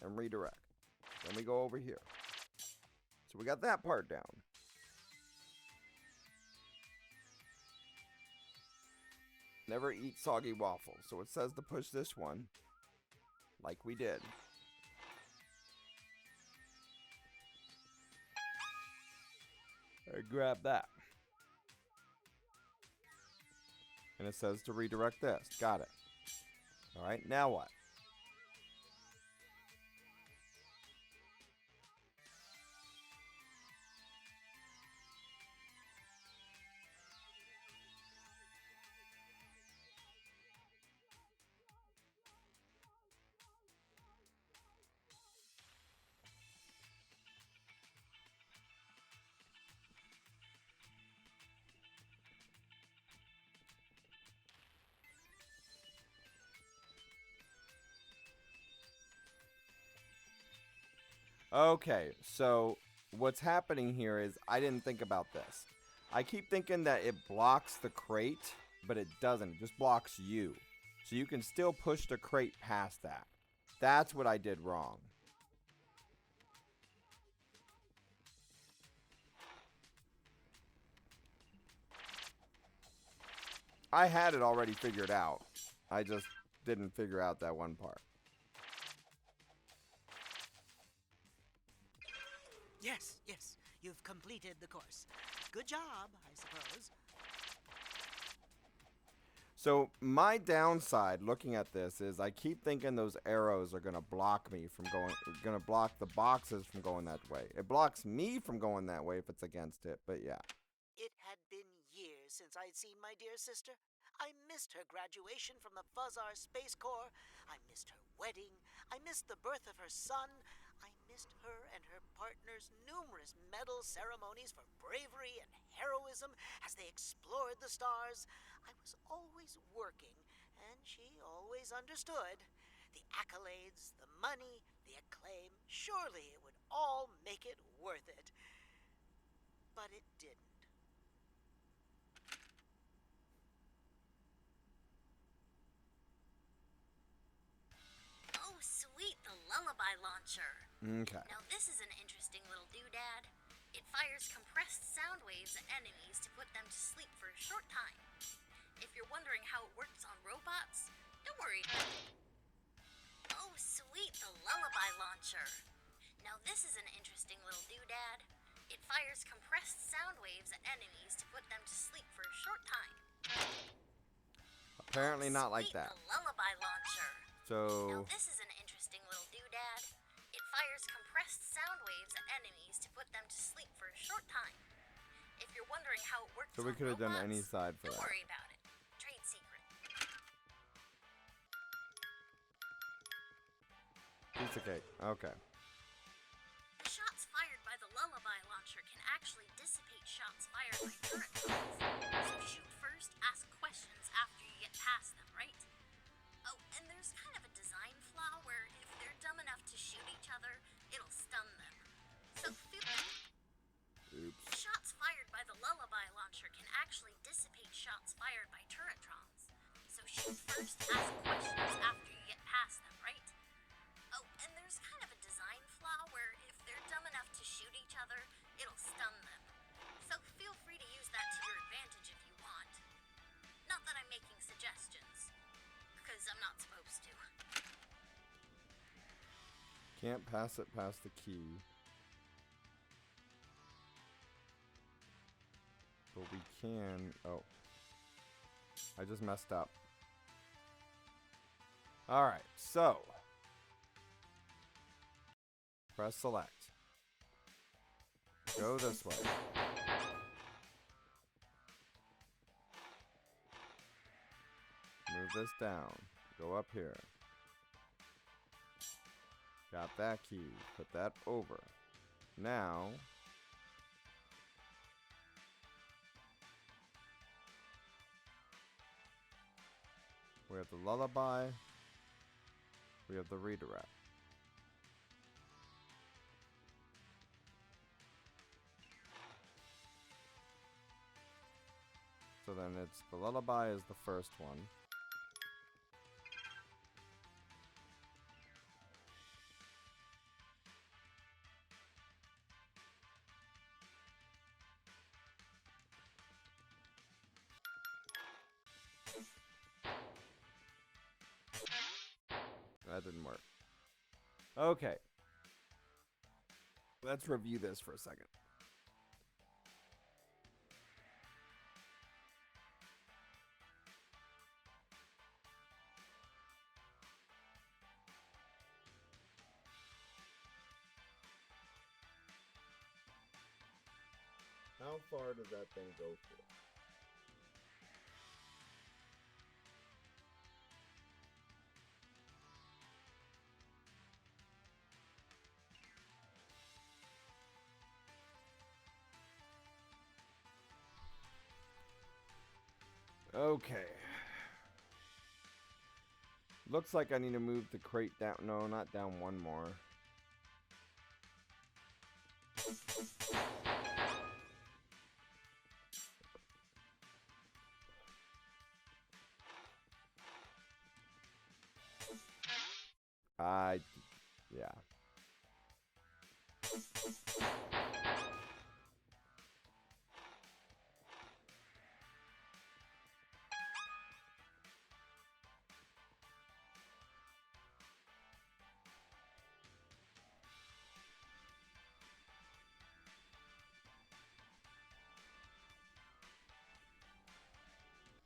and redirect. Then we go over here. So we got that part down. Never eat soggy waffles. So it says to push this one like we did. And grab that. And it says to redirect this. Got it. Alright, now what? Okay, so what's happening here is I didn't think about this. I keep thinking that it blocks the crate, but it doesn't. It just blocks you. So you can still push the crate past that. That's what I did wrong. I had it already figured out. I just didn't figure out that one part. Yes, yes, you've completed the course. Good job, I suppose. So my downside looking at this is I keep thinking those arrows are going to block me from going to block the boxes from going that way. It blocks me from going that way if it's against it, but yeah. It had been years since I'd seen my dear sister. I missed her graduation from the Fuzz-R Space Corps. I missed her wedding. I missed the birth of her son. I missed her and her partner's numerous medal ceremonies for bravery and heroism as they explored the stars. I was always working, and she always understood. The accolades, the money, the acclaim, surely it would all make it worth it. But it didn't. Oh, sweet, the lullaby launcher. Okay. Now this is an interesting little doodad. It fires compressed sound waves at enemies to put them to sleep for a short time. If you're wondering how it works on robots, don't worry. Oh, sweet, the lullaby launcher. Now this is an interesting little doodad. It fires compressed sound waves at enemies to put them to sleep for a short time. Apparently not like Sweet, that. the lullaby launcher. So Now this is an interesting little doodad. It fires compressed sound waves at enemies to put them to sleep for a short time. If you're wondering how it works we on could have done robots, any side for don't that. worry about it. Piece of cake. Okay. The shots fired by the lullaby launcher can actually dissipate shots fired by turret bombs. So shoot first, ask questions after you get past them, right? Oh, and there's kind of a design flaw where if they're dumb enough to shoot each other, it'll stun them. So feel Oops. shots fired by the lullaby launcher can actually dissipate shots fired by turretrons. So shoot first, ask questions after you get past them, right? Oh, and there's kind of a design flaw where if they're dumb enough to shoot each other, it'll stun them. So feel free to use that to your advantage if you want. Not that I'm making suggestions, because I'm not supposed to. Can't pass it past the key. But we can... Oh. I just messed up. Alright, so. Press select. Go this way. Move this down. Go up here. Got that key. Put that over. Now... we have the lullaby. We have the redirect. So then it's the lullaby is the first one. That didn't work. Okay. Let's review this for a second. How far does that thing go for? Okay. Looks like I need to move the crate down. No, not down one more. Yeah.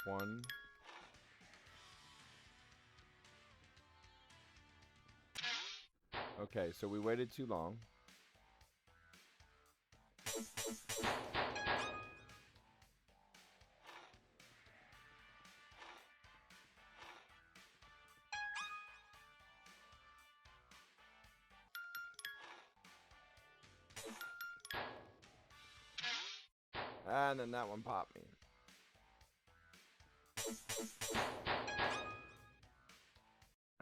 One. Okay, so we waited too long. And then that one popped me.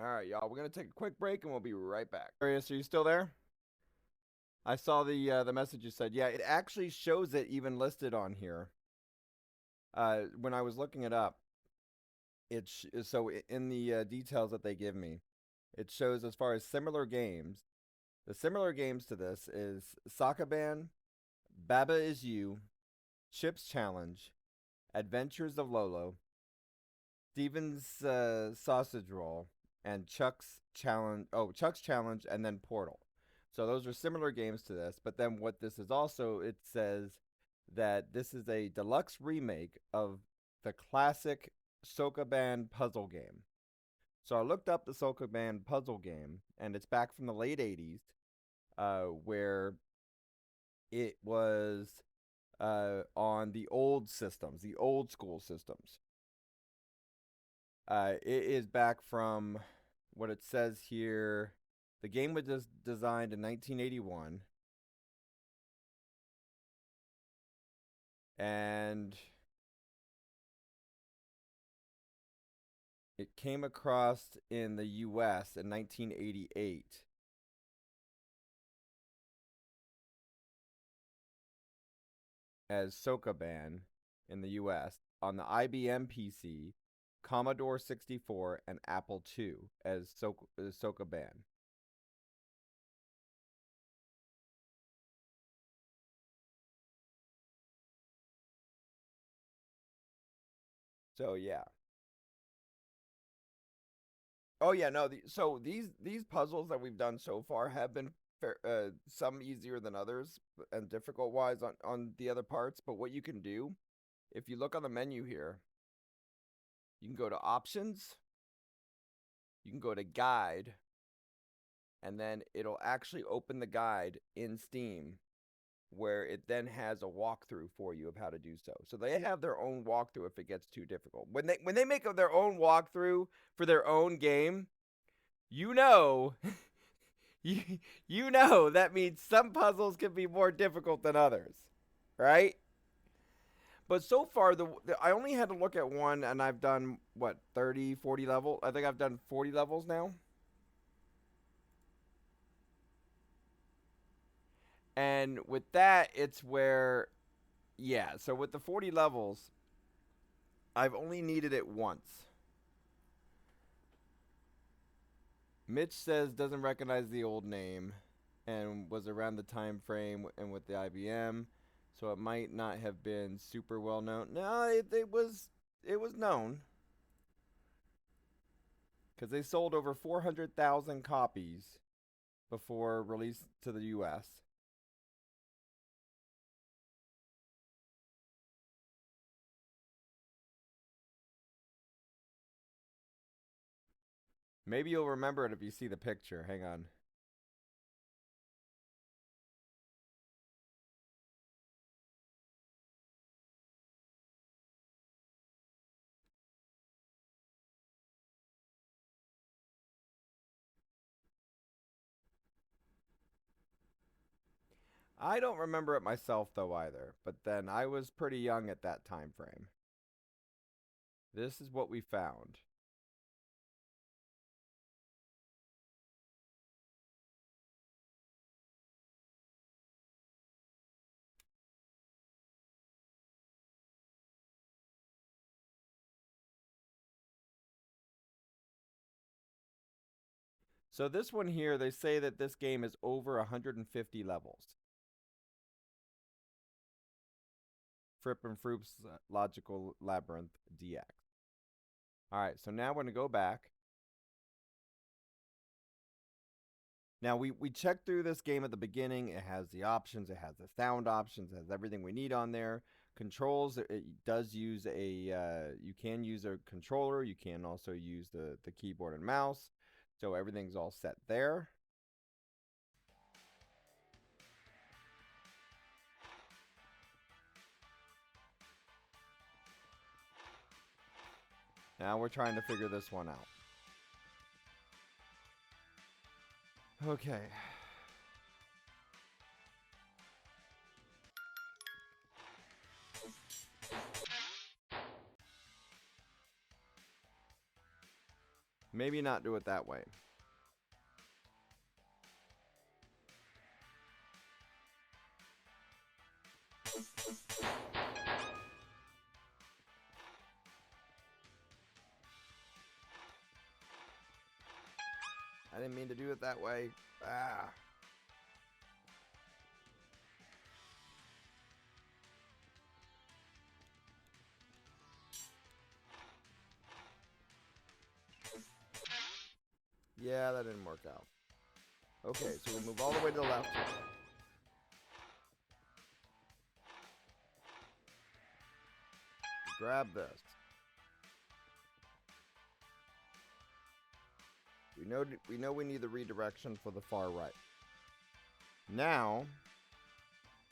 Alright, y'all, we're going to take a quick break and we'll be right back. Arius, are you still there? I saw the message you said. Yeah, it actually shows it even listed on here. When I was looking it up, so in the details that they give me, it shows as far as similar games. The similar games to this is Sokoban, Baba Is You, Chip's Challenge, Adventures of Lolo, Steven's Sausage Roll, and Chuck's Challenge. Oh, Chuck's Challenge, and then Portal. So those are similar games to this. But then what this is also, it says that this is a deluxe remake of the classic Sokoban puzzle game. So I looked up the Sokoban puzzle game, and it's back from the late 80s, where it was on the old systems, the old school systems. It is back from what it says here, The game was designed in 1981. And it came across in the US in 1988 as Sokoban in the US on the IBM PC, Commodore 64, and Apple II as Sokoban. So yeah. Oh yeah, no. So these puzzles that we've done so far have been some easier than others and difficult wise on the other parts. But what you can do, if you look on the menu here, you can go to options, you can go to guide, and then it'll actually open the guide in Steam, where it then has a walkthrough for you of how to do so. So they have their own walkthrough if it gets too difficult. When they make their own walkthrough for their own game, you know, you know that means some puzzles can be more difficult than others, right? But so far, I only had to look at one, and I've done, what, 30, 40 levels? I think I've done 40 levels now. And with that, it's where, yeah, so with the 40 levels, I've only needed it once. Mitch says doesn't recognize the old name and was around the time frame and with the IBM, so it might not have been super well known. No, it was known because they sold over 400,000 copies before release to the US. Maybe you'll remember it if you see the picture. Hang on. I don't remember it myself though either, but then I was pretty young at that time frame. This is what we found. So this one here, they say that this game is over 150 levels. Frip and Froop's Logical Labyrinth DX. Alright, so now we're going to go back. Now, we checked through this game at the beginning. It has the options. It has the sound options. It has everything we need on there. Controls, it does use a, you can use a controller. You can also use the keyboard and mouse. So everything's all set there. Now we're trying to figure this one out. Okay. Maybe not do it that way. I didn't mean to do it that way. Ah. Yeah, that didn't work out. Okay, so we'll move all the way to the left. Grab this. We know we need the redirection for the far right. Now,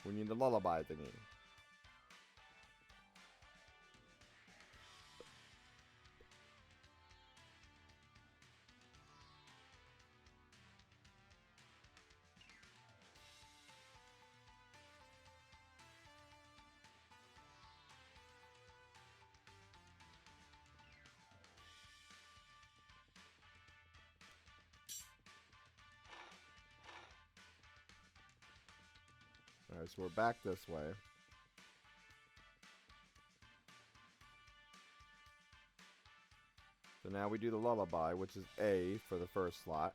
we need the lullaby thingy. Alright, so we're back this way. So now we do the lullaby, which is A for the first slot.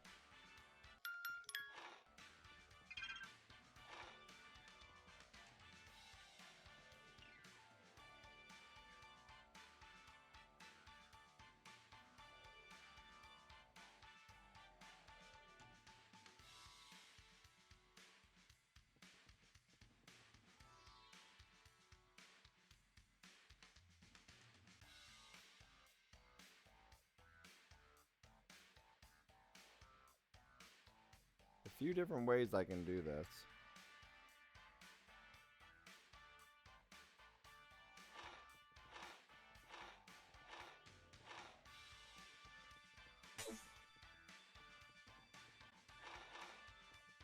A few different ways I can do this.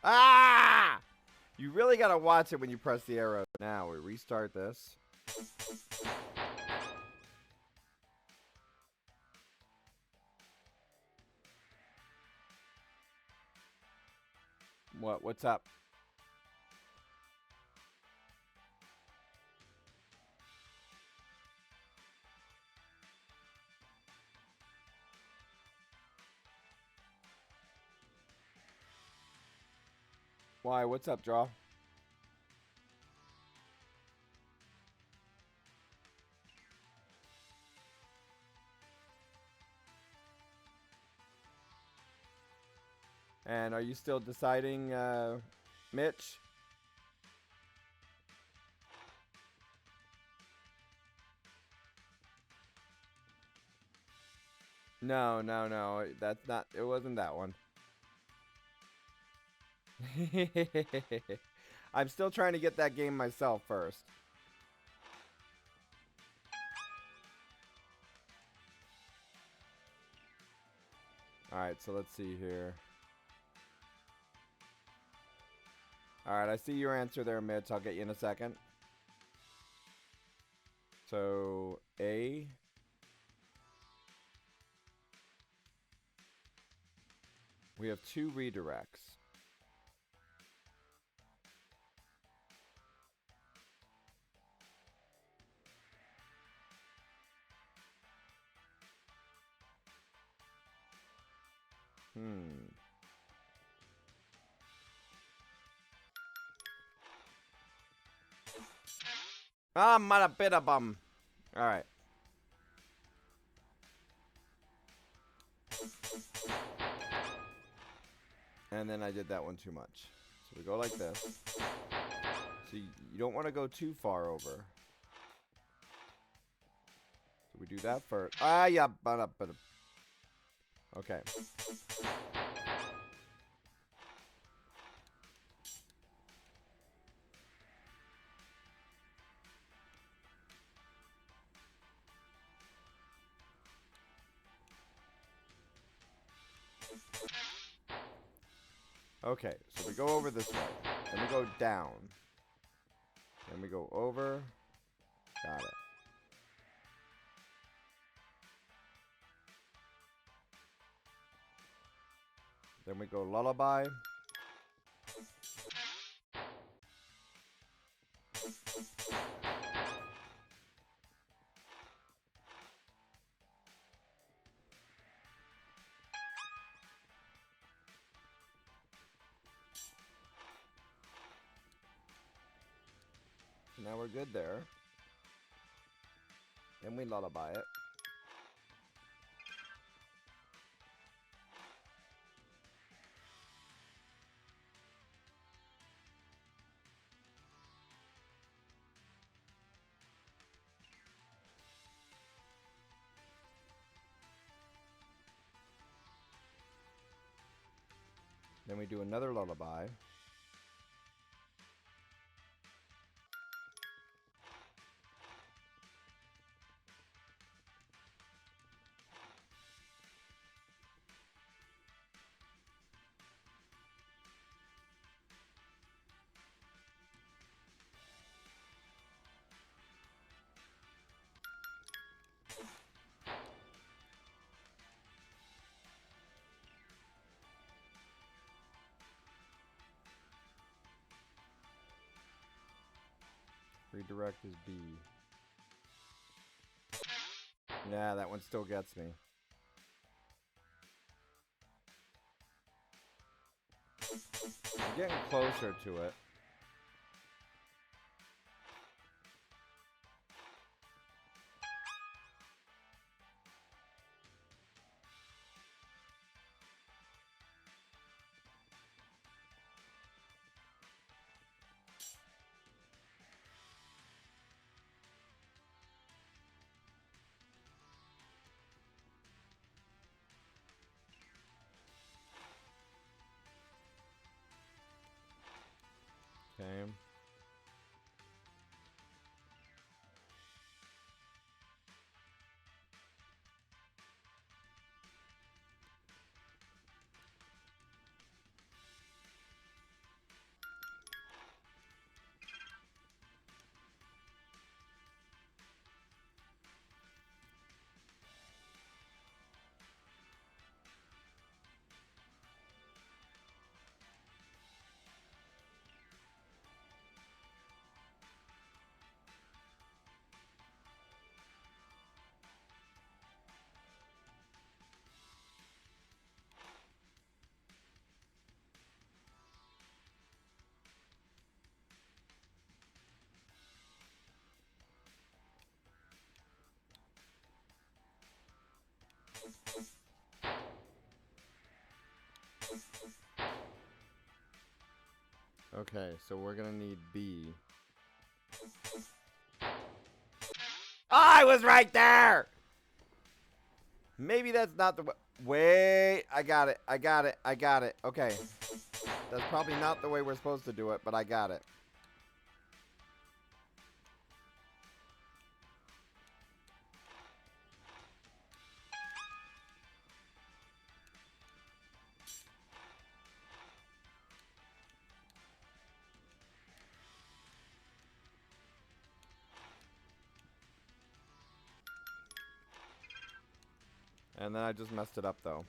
Ah! You really gotta watch it when you press the arrow. Now we restart this. What's up? Why? What's up, Draw? And are you still deciding, Mitch? No. That's not, it wasn't that one. I'm still trying to get that game myself first. Alright, so let's see here. Alright, I see your answer there, Mitch. I'll get you in a second. So, A. We have 2 redirects. Ah, bum. Alright. And then I did that one too much. So we go like this. So you don't want to go too far over. So we do that first. Ah, yeah. Okay. Okay, so we go over this way. Then we go down. Then we go over. Got it. Then we go lullaby. Now we're good there. Then we lullaby it. Then we do another lullaby. Redirect is B. Nah, that one still gets me. I'm getting closer to it. Okay. Okay, so we're gonna need B. I was right there! Maybe that's not the way. Wait, I got it. I got it. I got it. Okay. That's probably not the way we're supposed to do it, but I got it. And then I just messed it up, though.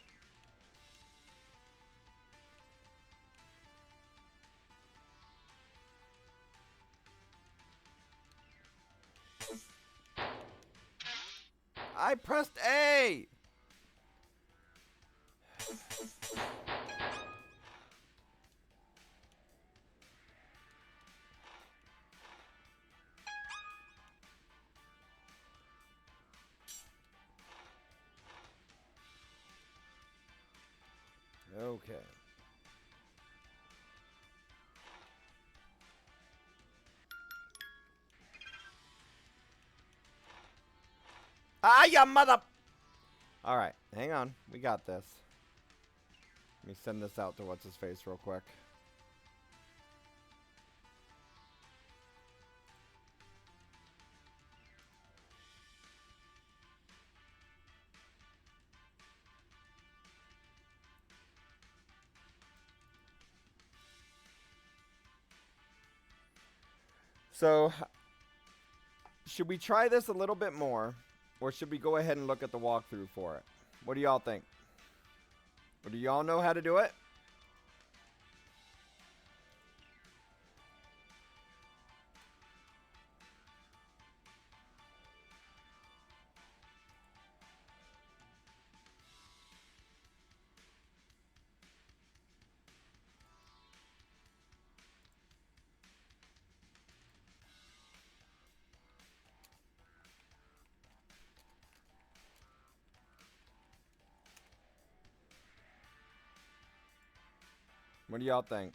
I pressed A! Okay. Ah, ya mother... Alright, hang on. We got this. Let me send this out to what's-his-face real quick. So, should we try this a little bit more? Or should we go ahead and look at the walkthrough for it? What do y'all think? Or do y'all know how to do it? What do y'all think?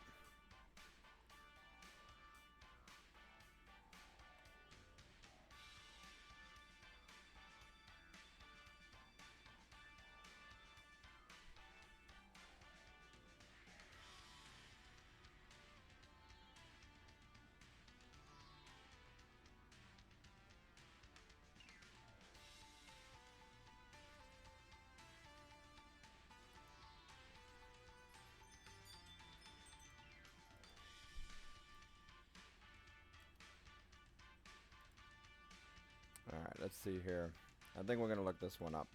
Alright, let's see here. I think we're going to look this one up.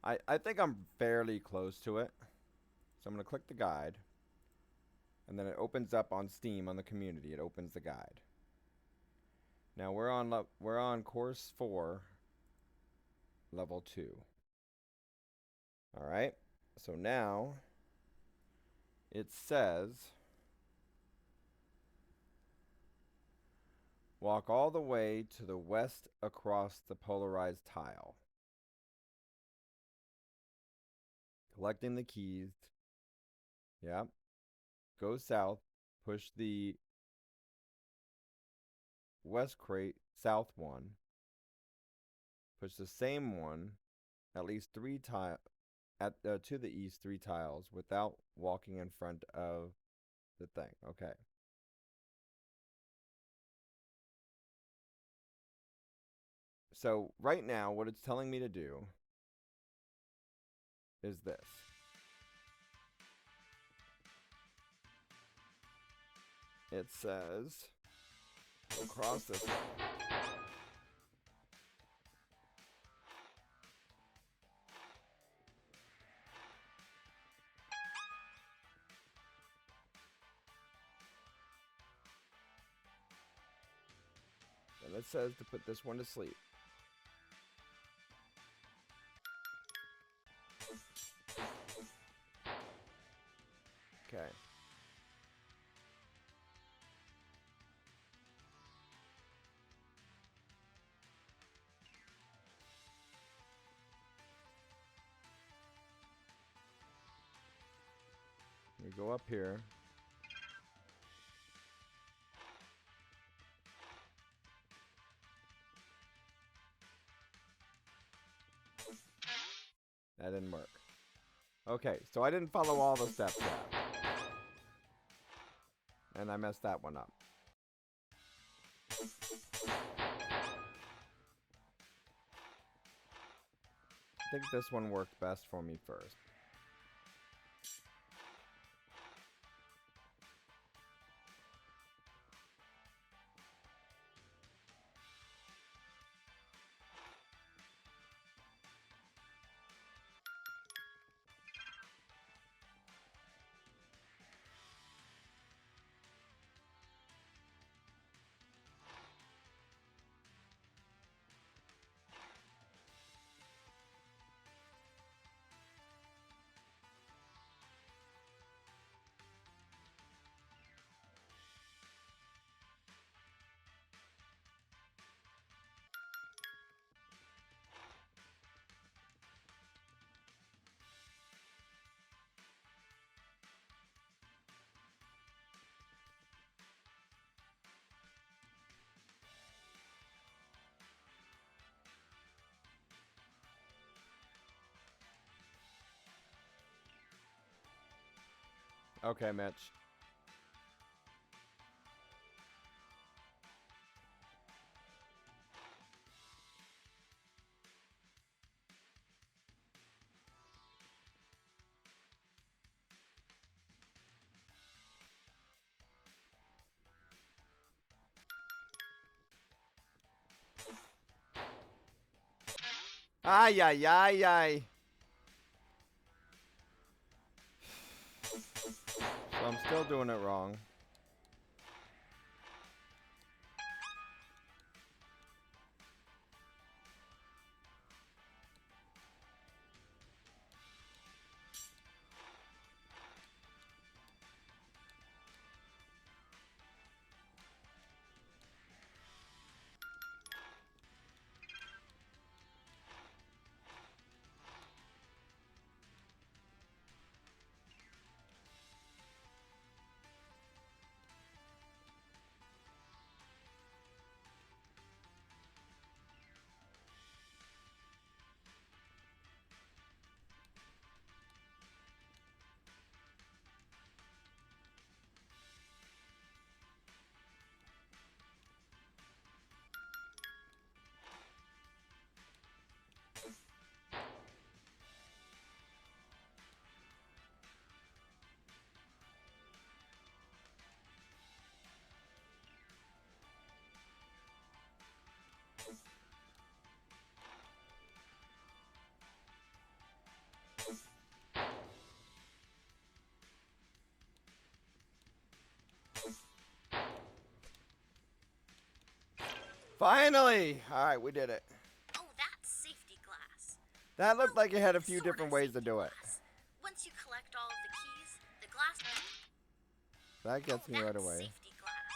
I think I'm fairly close to it. So I'm going to click the guide. And then it opens up on Steam on the community. It opens the guide. Now we're on course 4, level 2. All right. So now it says walk all the way to the west across the polarized tile. Collecting the keys. Yep. Go south. Push the west crate, south one. Push the same one at least 3 tiles to the east 3 tiles without walking in front of the thing. Okay. So right now, what it's telling me to do is this. It says, across this way. And it says to put this one to sleep. Okay. We go up here. That didn't work. Okay, so I didn't follow all the steps yet. And I messed that one up. I think this one worked best for me first. Okay, Mitch. Ay, ay, ay, ay. So I'm still doing it wrong. Finally! Alright, we did it. Oh, that's safety glass. That looked like it had a few Sorta different ways to safety do it. glass. Once you collect all of the keys, the glass... That gets me right that's away. safety glass.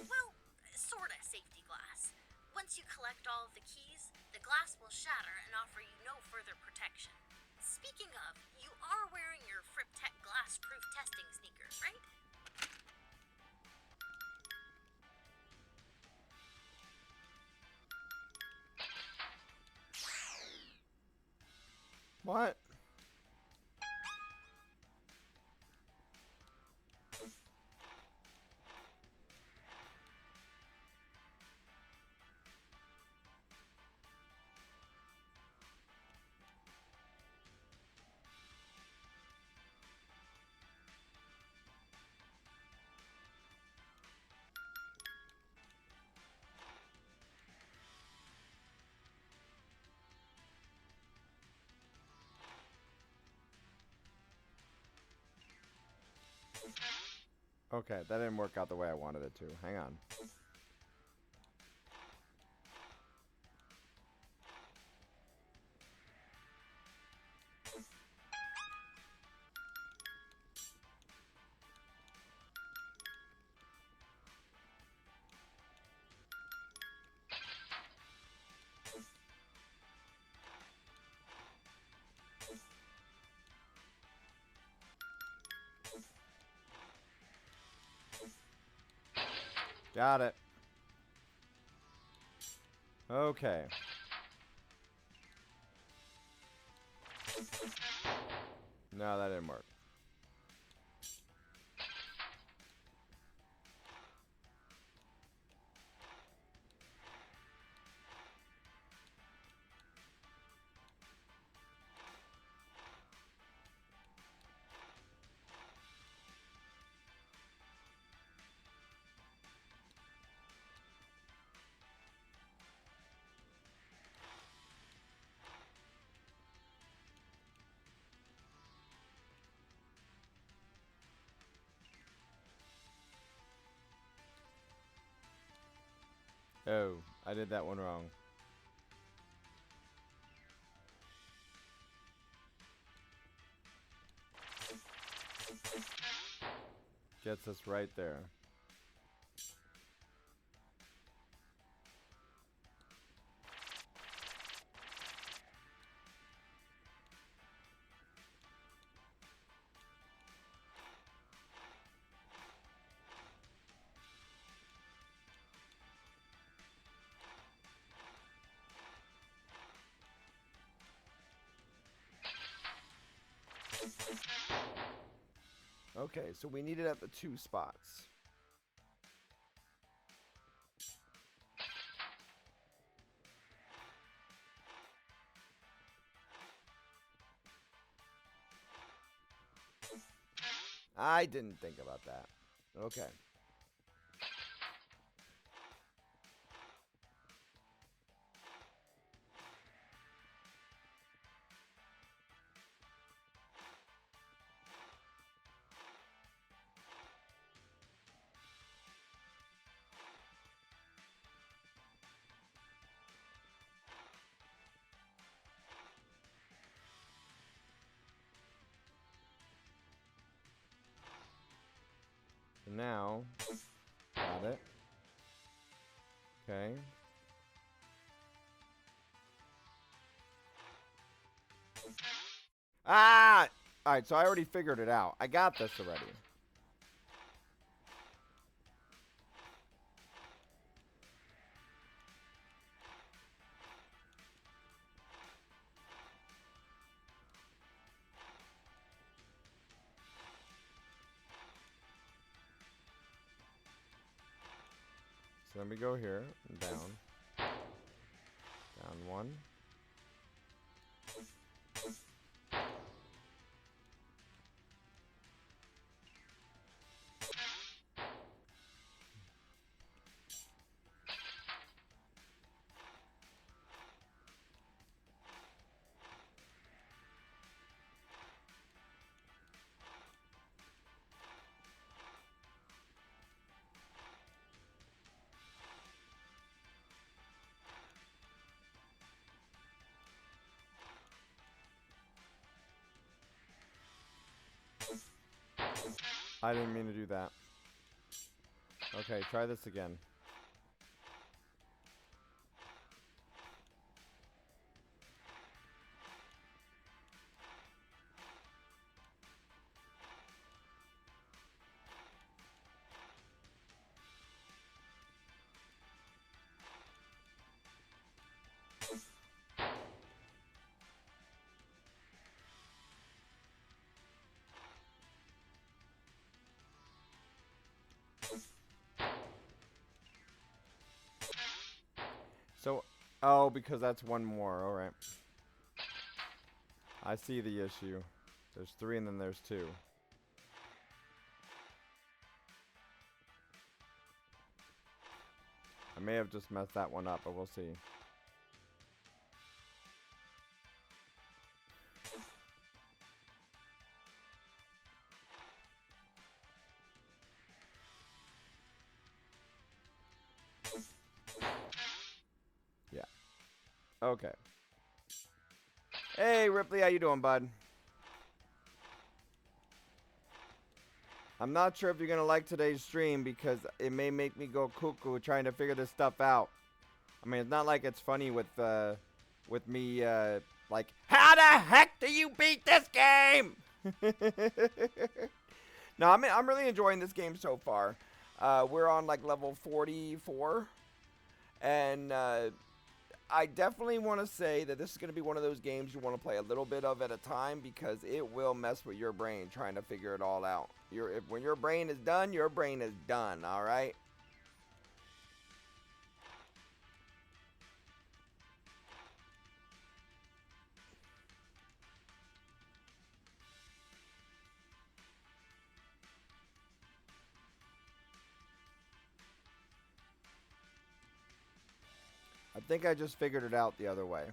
Well, sorta safety glass. Once you collect all of the keys, the glass will shatter and offer you no further protection. Speaking of, you are wearing your FripTech glass-proof testing sneakers, right? What? Okay, that didn't work out the way I wanted it to. Hang on. Got it. Okay. No, that didn't work. Oh, I did that one wrong. Gets us right there. Okay, so we need it at the 2 spots. I didn't think about that. Okay. Now, got it. Okay. Ah! Alright, so I already figured it out. I got this already. So then we go here, and down. Down 1. I didn't mean to do that. Okay, try this again. So, oh, because that's one more. Alright. I see the issue. There's 3 and then there's 2. I may have just messed that one up, but we'll see. Yeah. Okay. Hey, Ripley, how you doing, bud? I'm not sure if you're gonna like today's stream because it may make me go cuckoo trying to figure this stuff out. I mean, it's not like it's funny with me, like, how the heck do you beat this game? No, I'm really enjoying this game so far. We're on like level 44, and I definitely want to say that this is going to be one of those games you want to play a little bit of at a time because it will mess with your brain trying to figure it all out. When your brain is done, your brain is done, all right? I think I just figured it out the other way.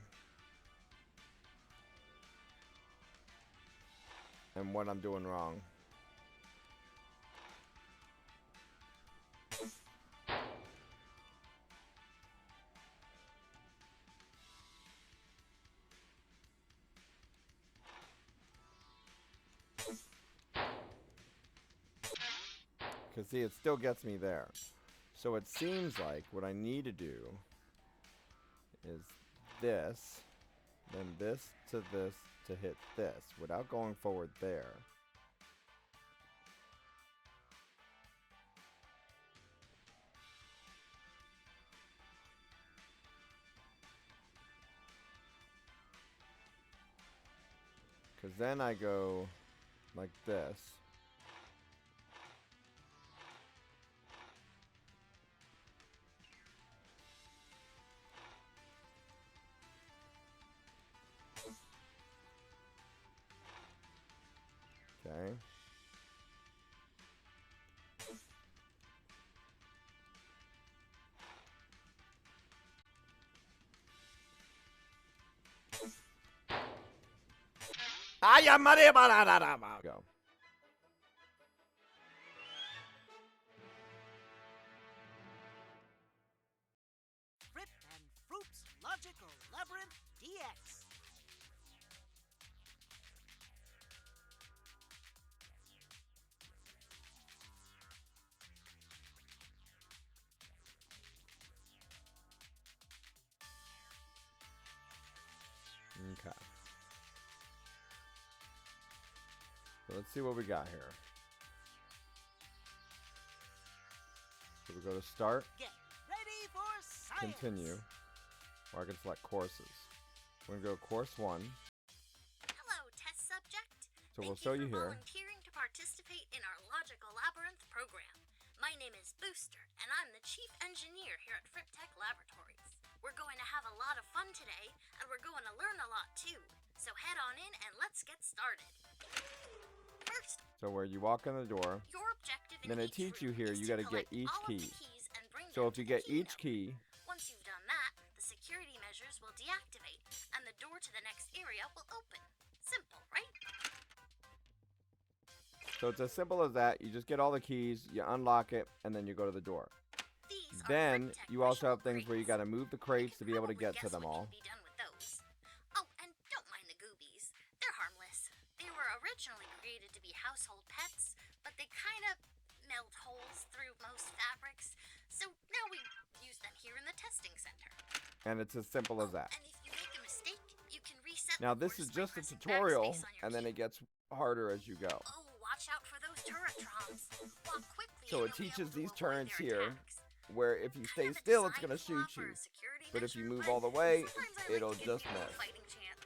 And what I'm doing wrong. Because, see, it still gets me there. So it seems like what I need to do is this, then this to hit this, without going forward there. Because then I go like this. Okay. Go. Frip and Froop's Logical Labyrinth DX. Okay. So let's see what we got here. So we go to start, Get ready for science. continue, or I can select courses. We're going to go course 1. Hello, test subject. So we'll Thank show you you for here. volunteering to participate in our Logical Labyrinth program. My name is Booster, and I'm the chief engineer here at FripTech Laboratories. We're going to have a lot of fun today, and we're going to learn a lot too. So head on in and let's get started. First, So where you walk in the door, your objective in then they each teach you room here, is you to got to get collect each all of key. the keys and bring So them if you to the get key each note. key, Once you've done that, the security measures will deactivate, and the door to the next area will open. Simple, right? so it's as simple as that. You just get all the keys, you unlock it, and then you go to the door. These are Then FripTech you also have virtual things where you crates. got to move the You crates to can be able to probably get to guess them what all. can be done with those. Oh, and don't mind the goobies. They're harmless. They were originally created to be household pets, but they kind of melt holes through most fabrics, so now we use them here in the testing center. And it's as simple as that. And if you make a mistake, you can reset Now the this is course by just a pressing tutorial, backspace on your and then it key. gets harder as you go. Oh, watch out for those turretrons. Walk quickly So and it you'll be teaches able to these avoid turrets their here, attacks. where if you stay Kind of a still, it's design gonna shoot flaw for you. a security But if you measure, move but all the way, sometimes I like it'll to give just people a miss. fighting chance.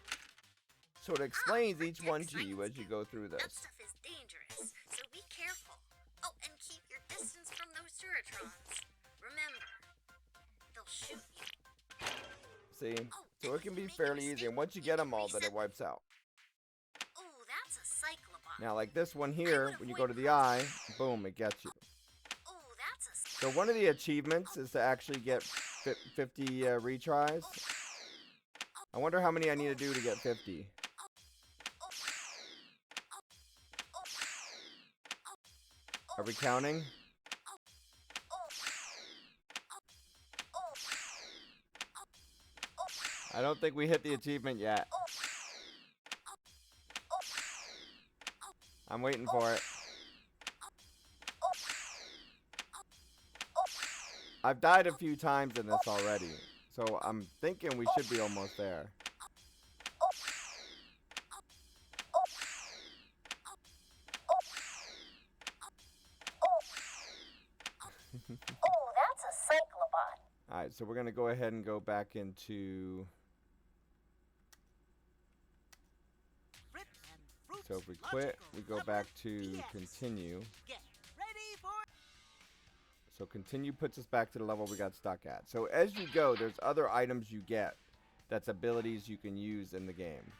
So it explains each FripTech one to you science as you kit. go through That this. stuff is dangerous, so be careful. Oh, and keep your distance from those turretrons. Remember, they'll shoot you. See? Oh, So and it can if be you make a fairly easy, and mistake, once you get can them all, then it reset. wipes out. Oh, that's a cyclobot. Now, like this one here, would when you go to avoid the eye, boom, it gets you. Oh, that's a So one of the achievements is to actually get 50 retries. I wonder how many I need to do to get 50. Are we counting? I don't think we hit the achievement yet. I'm waiting for it. I've died a few times in this already, so I'm thinking we should be almost there. Oh, that's a cyclobot. Alright, so we're going to go ahead and go back into... Frip and Froop's So if we quit, logical we go back to Labyrinth continue. Get ready for So continue puts us back to the level we got stuck at. So as you go, there's other items you get that's abilities you can use in the game.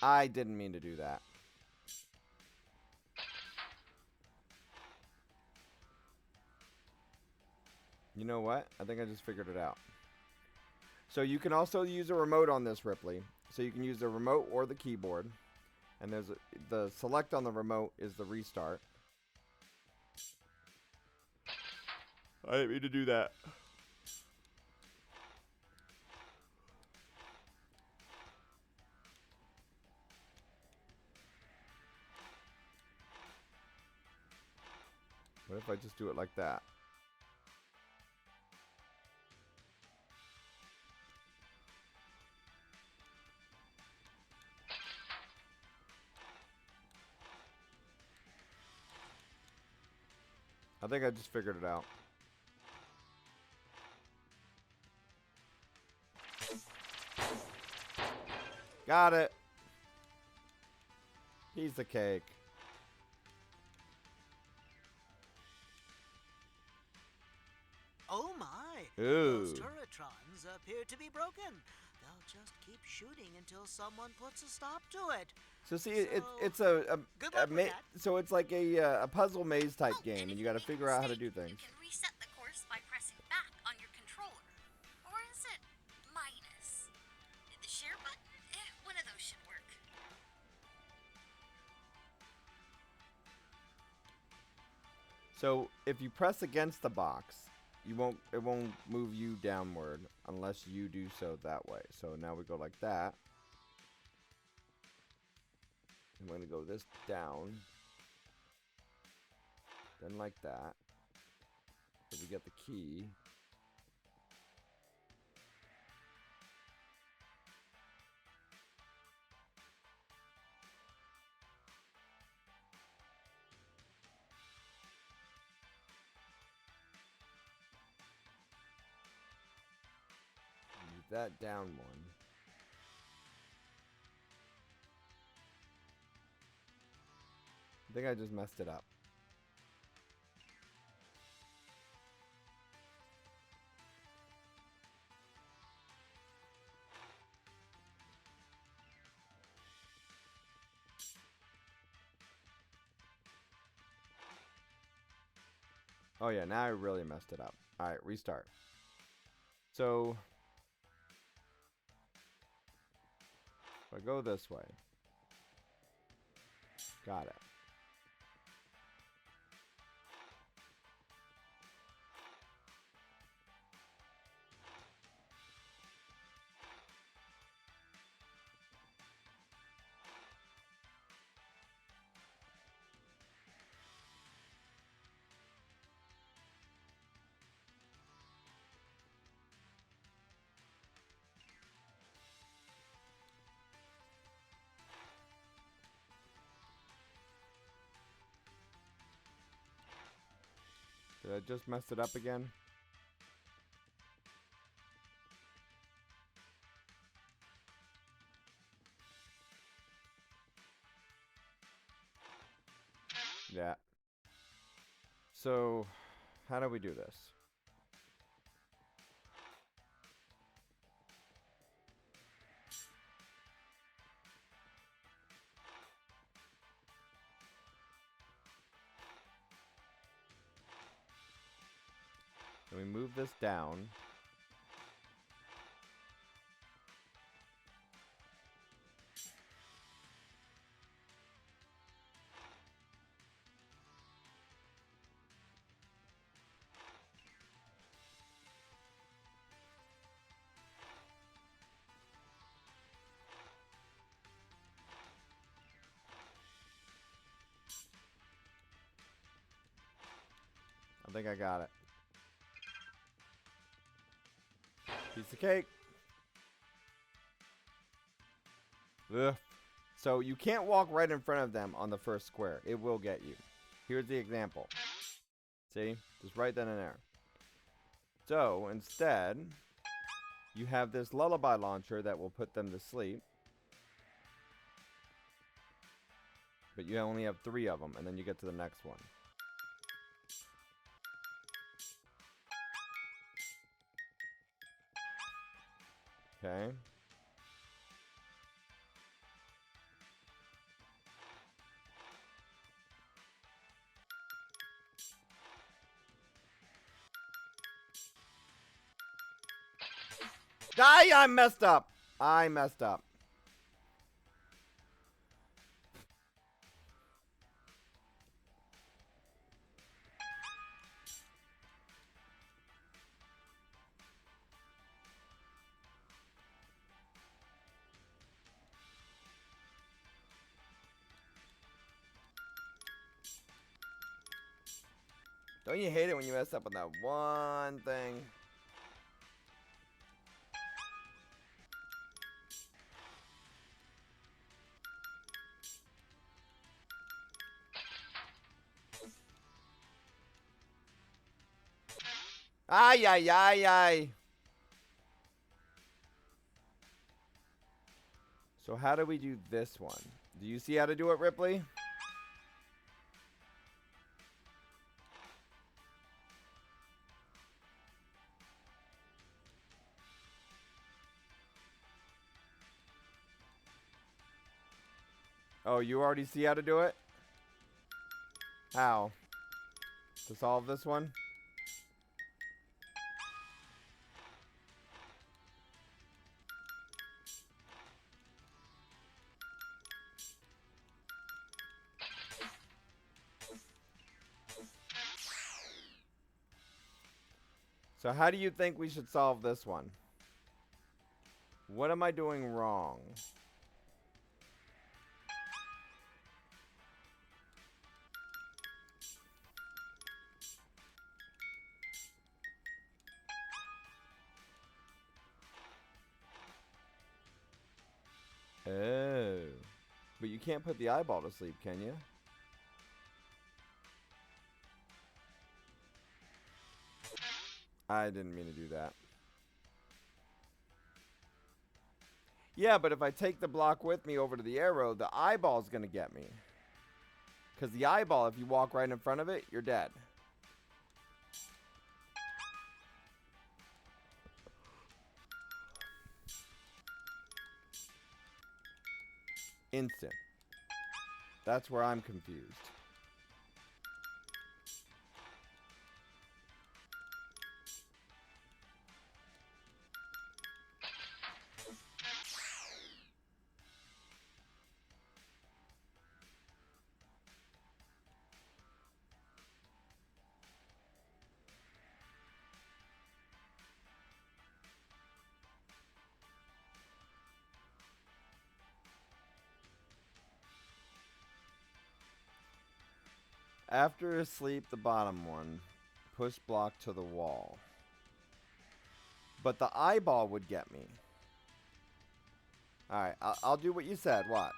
I didn't mean to do that. You know what? I think I just figured it out. So you can also use a remote on this, Ripley. So you can use the remote or the keyboard. And there's the select on the remote is the restart. I didn't mean to do that. What if I just do it like that? I think I just figured it out. Got it. Piece of cake. Oh my! Ooh. Those turretrons appear to be broken. They'll just keep shooting until someone puts a stop to it. So see, it's Good luck with that. so it's like a puzzle maze type Oh, game, and and if you got to make a figure out how to do mistake, things. You can reset the course by pressing back on your controller. Or is it minus? The share button? One of those should work. So if you press against the box, it won't move you downward unless you do so that way. So now we go like that. I'm going to go this down. Then like that. So we get the key. Move that down one. I think I just messed it up. Oh yeah, now I really messed it up. Alright, restart. So, if I go this way. Got it. Did I just mess it up again? Yeah. So, how do we do this? Can we move this down? I think I got it. Piece of cake. Ugh. So you can't walk right in front of them on the first square. It will get you. Here's the example. See? Just right then and there. So instead, you have this lullaby launcher that will put them to sleep. But you only have 3 of them, and then you get to the next one. Okay. I messed up. I messed up. Don't you hate it when you mess up on that one thing? Ay, ay, ay, ay. So how do we do this one? Do you see how to do it, Ripley? Oh, you already see how to do it? How? To solve this one? So how do you think we should solve this one? What am I doing wrong? Oh. But you can't put the eyeball to sleep, can you? I didn't mean to do that. Yeah, but if I take the block with me over to the arrow, the eyeball's gonna get me. Because the eyeball, if you walk right in front of it, you're dead. Instant. That's where I'm confused. After asleep, the bottom one, push block to the wall. But the eyeball would get me. Alright, I'll do what you said. Watch.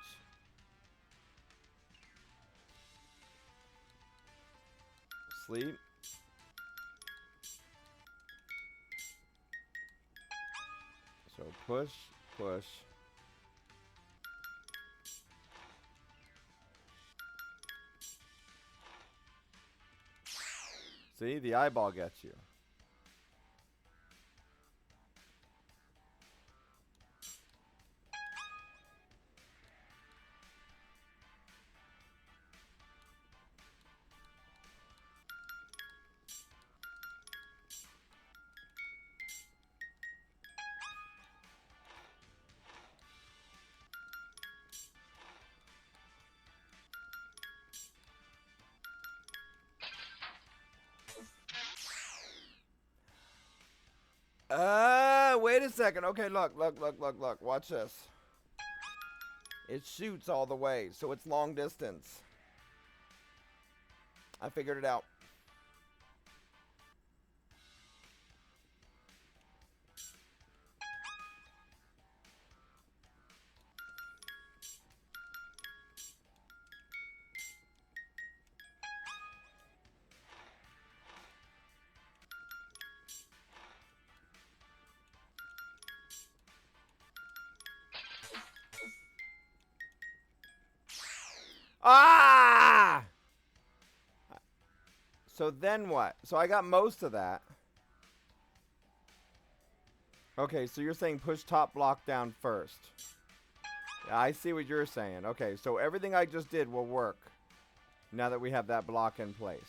Sleep. So push, push. See, the eyeball gets you. Wait a second. Okay, look. Watch this. It shoots all the way, so it's long distance. I figured it out. Ah! So then what? So I got most of that. Okay, so you're saying push top block down first. Yeah, I see what you're saying. Okay, so everything I just did will work now that we have that block in place.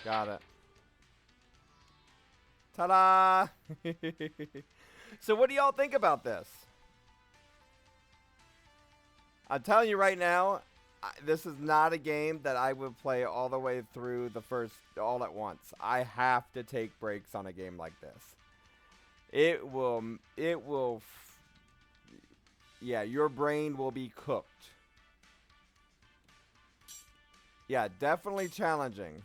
Got it. Ta-da! So what do y'all think about this? I'm telling you right now, this is not a game that I would play all the way through the first all at once. I have to take breaks on a game like this. Yeah, your brain will be cooked. Yeah, definitely challenging.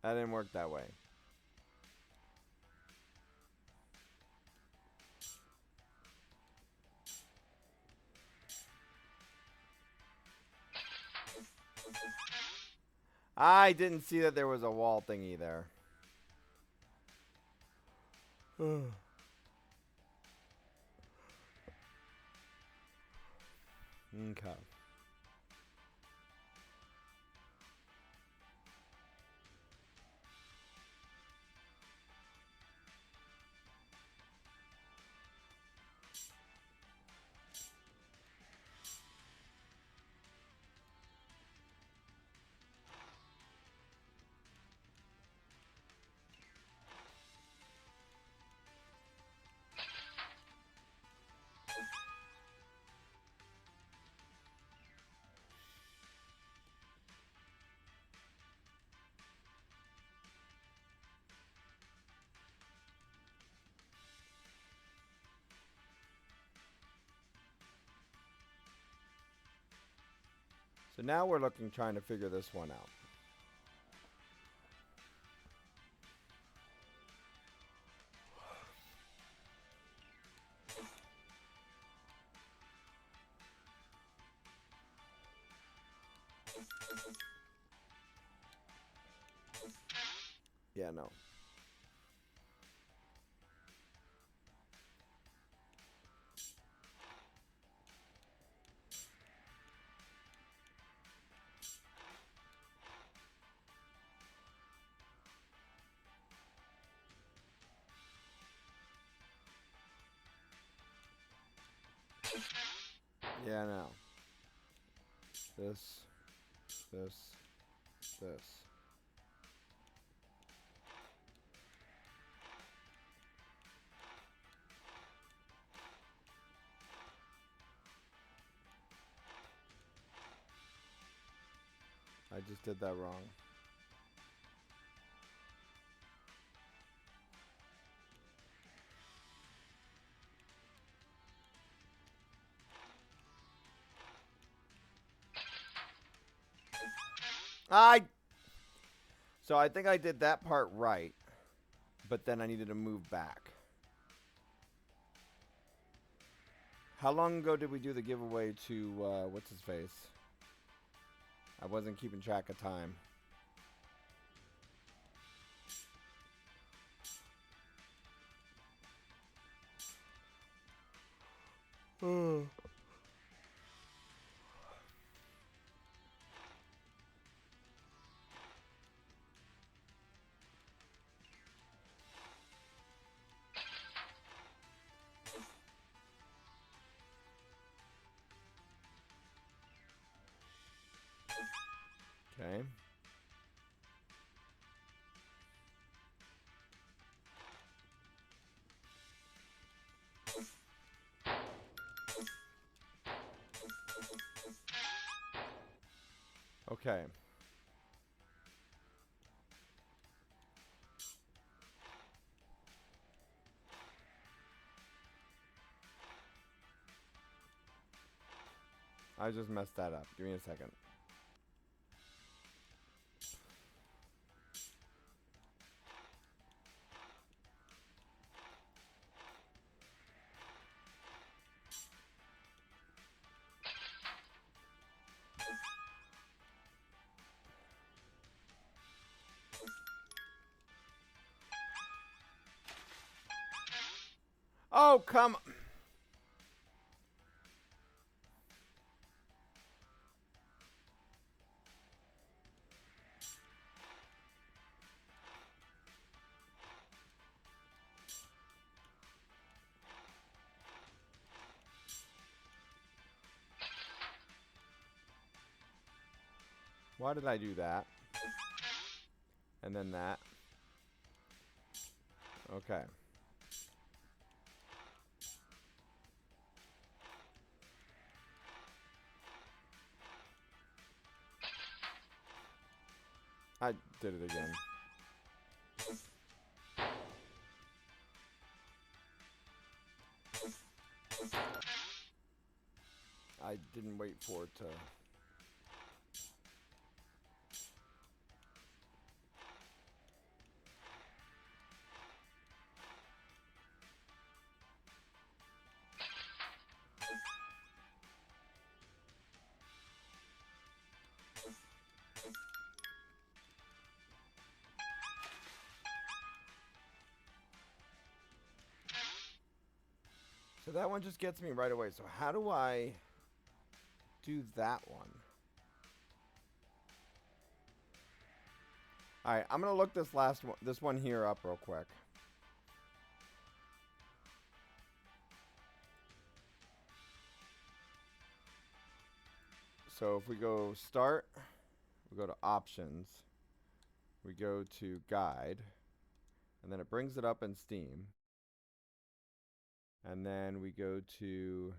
That didn't work that way. I didn't see that there was a wall thingy there. Okay. So now we're trying to figure this one out. Yeah, no. Yeah, no. This. I just did that wrong. So I think I did that part right, but then I needed to move back. How long ago did we do the giveaway to, what's his face? I wasn't keeping track of time. Okay. Okay. I just messed that up. Give me a second. Oh, come on. Why did I do that? And then that. Okay. I did it again. I didn't wait for it to... So that one just gets me right away. So how do I do that one? All right, I'm gonna look this one here up real quick. So if we go start, we go to options, we go to guide, and then it brings it up in Steam. And then we go to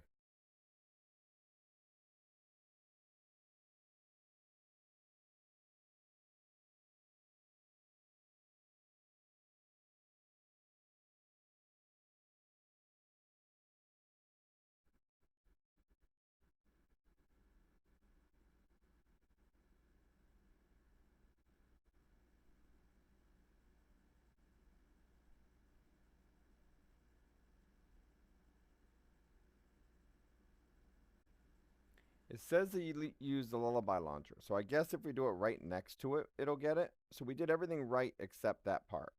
it says that you use the lullaby launcher. So I guess if we do it right next to it, it'll get it. So we did everything right except that part.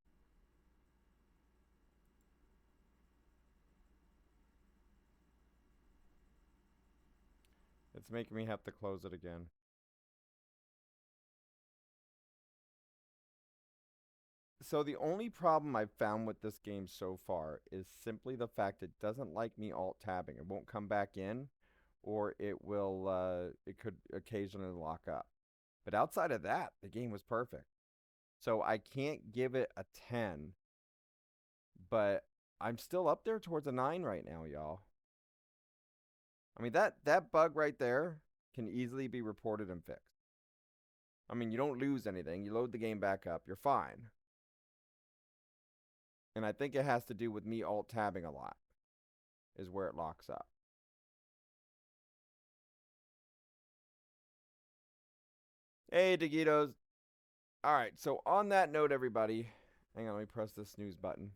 It's making me have to close it again. So the only problem I've found with this game so far is simply the fact it doesn't like me alt-tabbing. It won't come back in, or it will, it could occasionally lock up. But outside of that, the game was perfect. So I can't give it a 10, but I'm still up there towards a 9 right now, y'all. I mean, that bug right there can easily be reported and fixed. I mean, you don't lose anything. You load the game back up. You're fine. And I think it has to do with me alt-tabbing a lot, is where it locks up. Hey, Taquitos. All right, so on that note, everybody, hang on, let me press the snooze button.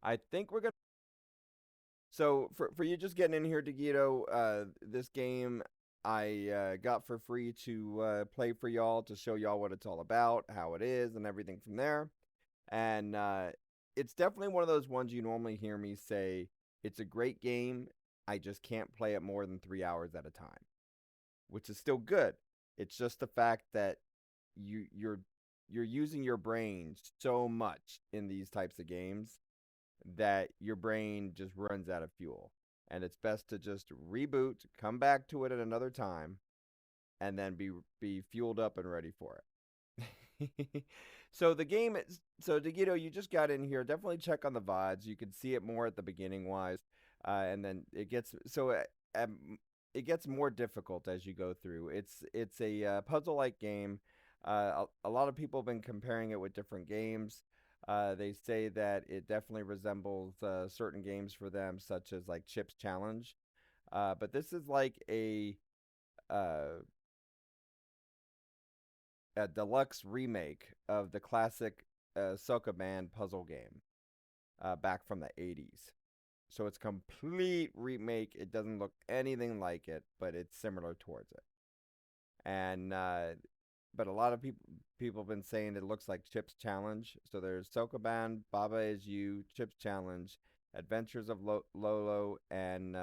I think we're gonna. So for you just getting in here, Taquito, this game I got for free to play for y'all to show y'all what it's all about, how it is, and everything from there. And it's definitely one of those ones you normally hear me say, it's a great game. I just can't play it more than 3 hours at a time, which is still good. It's just the fact that you're using your brain so much in these types of games that your brain just runs out of fuel. And it's best to just reboot, come back to it at another time, and then be fueled up and ready for it. So the game is so Digito, you just got in here. Definitely check on the VODs. You can see it more at the beginning wise, and then it gets more difficult as you go through. It's a puzzle like game. A lot of people have been comparing it with different games. They say that it definitely resembles certain games for them, such as like Chips Challenge. But this is like uh, a deluxe remake of the classic Sokoban puzzle game back from the 80s. So it's a complete remake. It doesn't look anything like it, but it's similar towards it. And but a lot of people have been saying it looks like Chips Challenge. So there's Sokoban, Baba Is You, Chips Challenge, Adventures of Lolo, and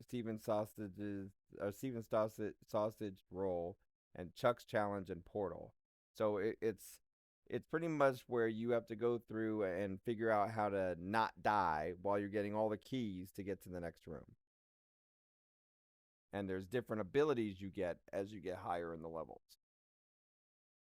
Steven Sausage Roll, and Chuck's Challenge and Portal. So it's pretty much where you have to go through and figure out how to not die while you're getting all the keys to get to the next room. And there's different abilities you get as you get higher in the levels.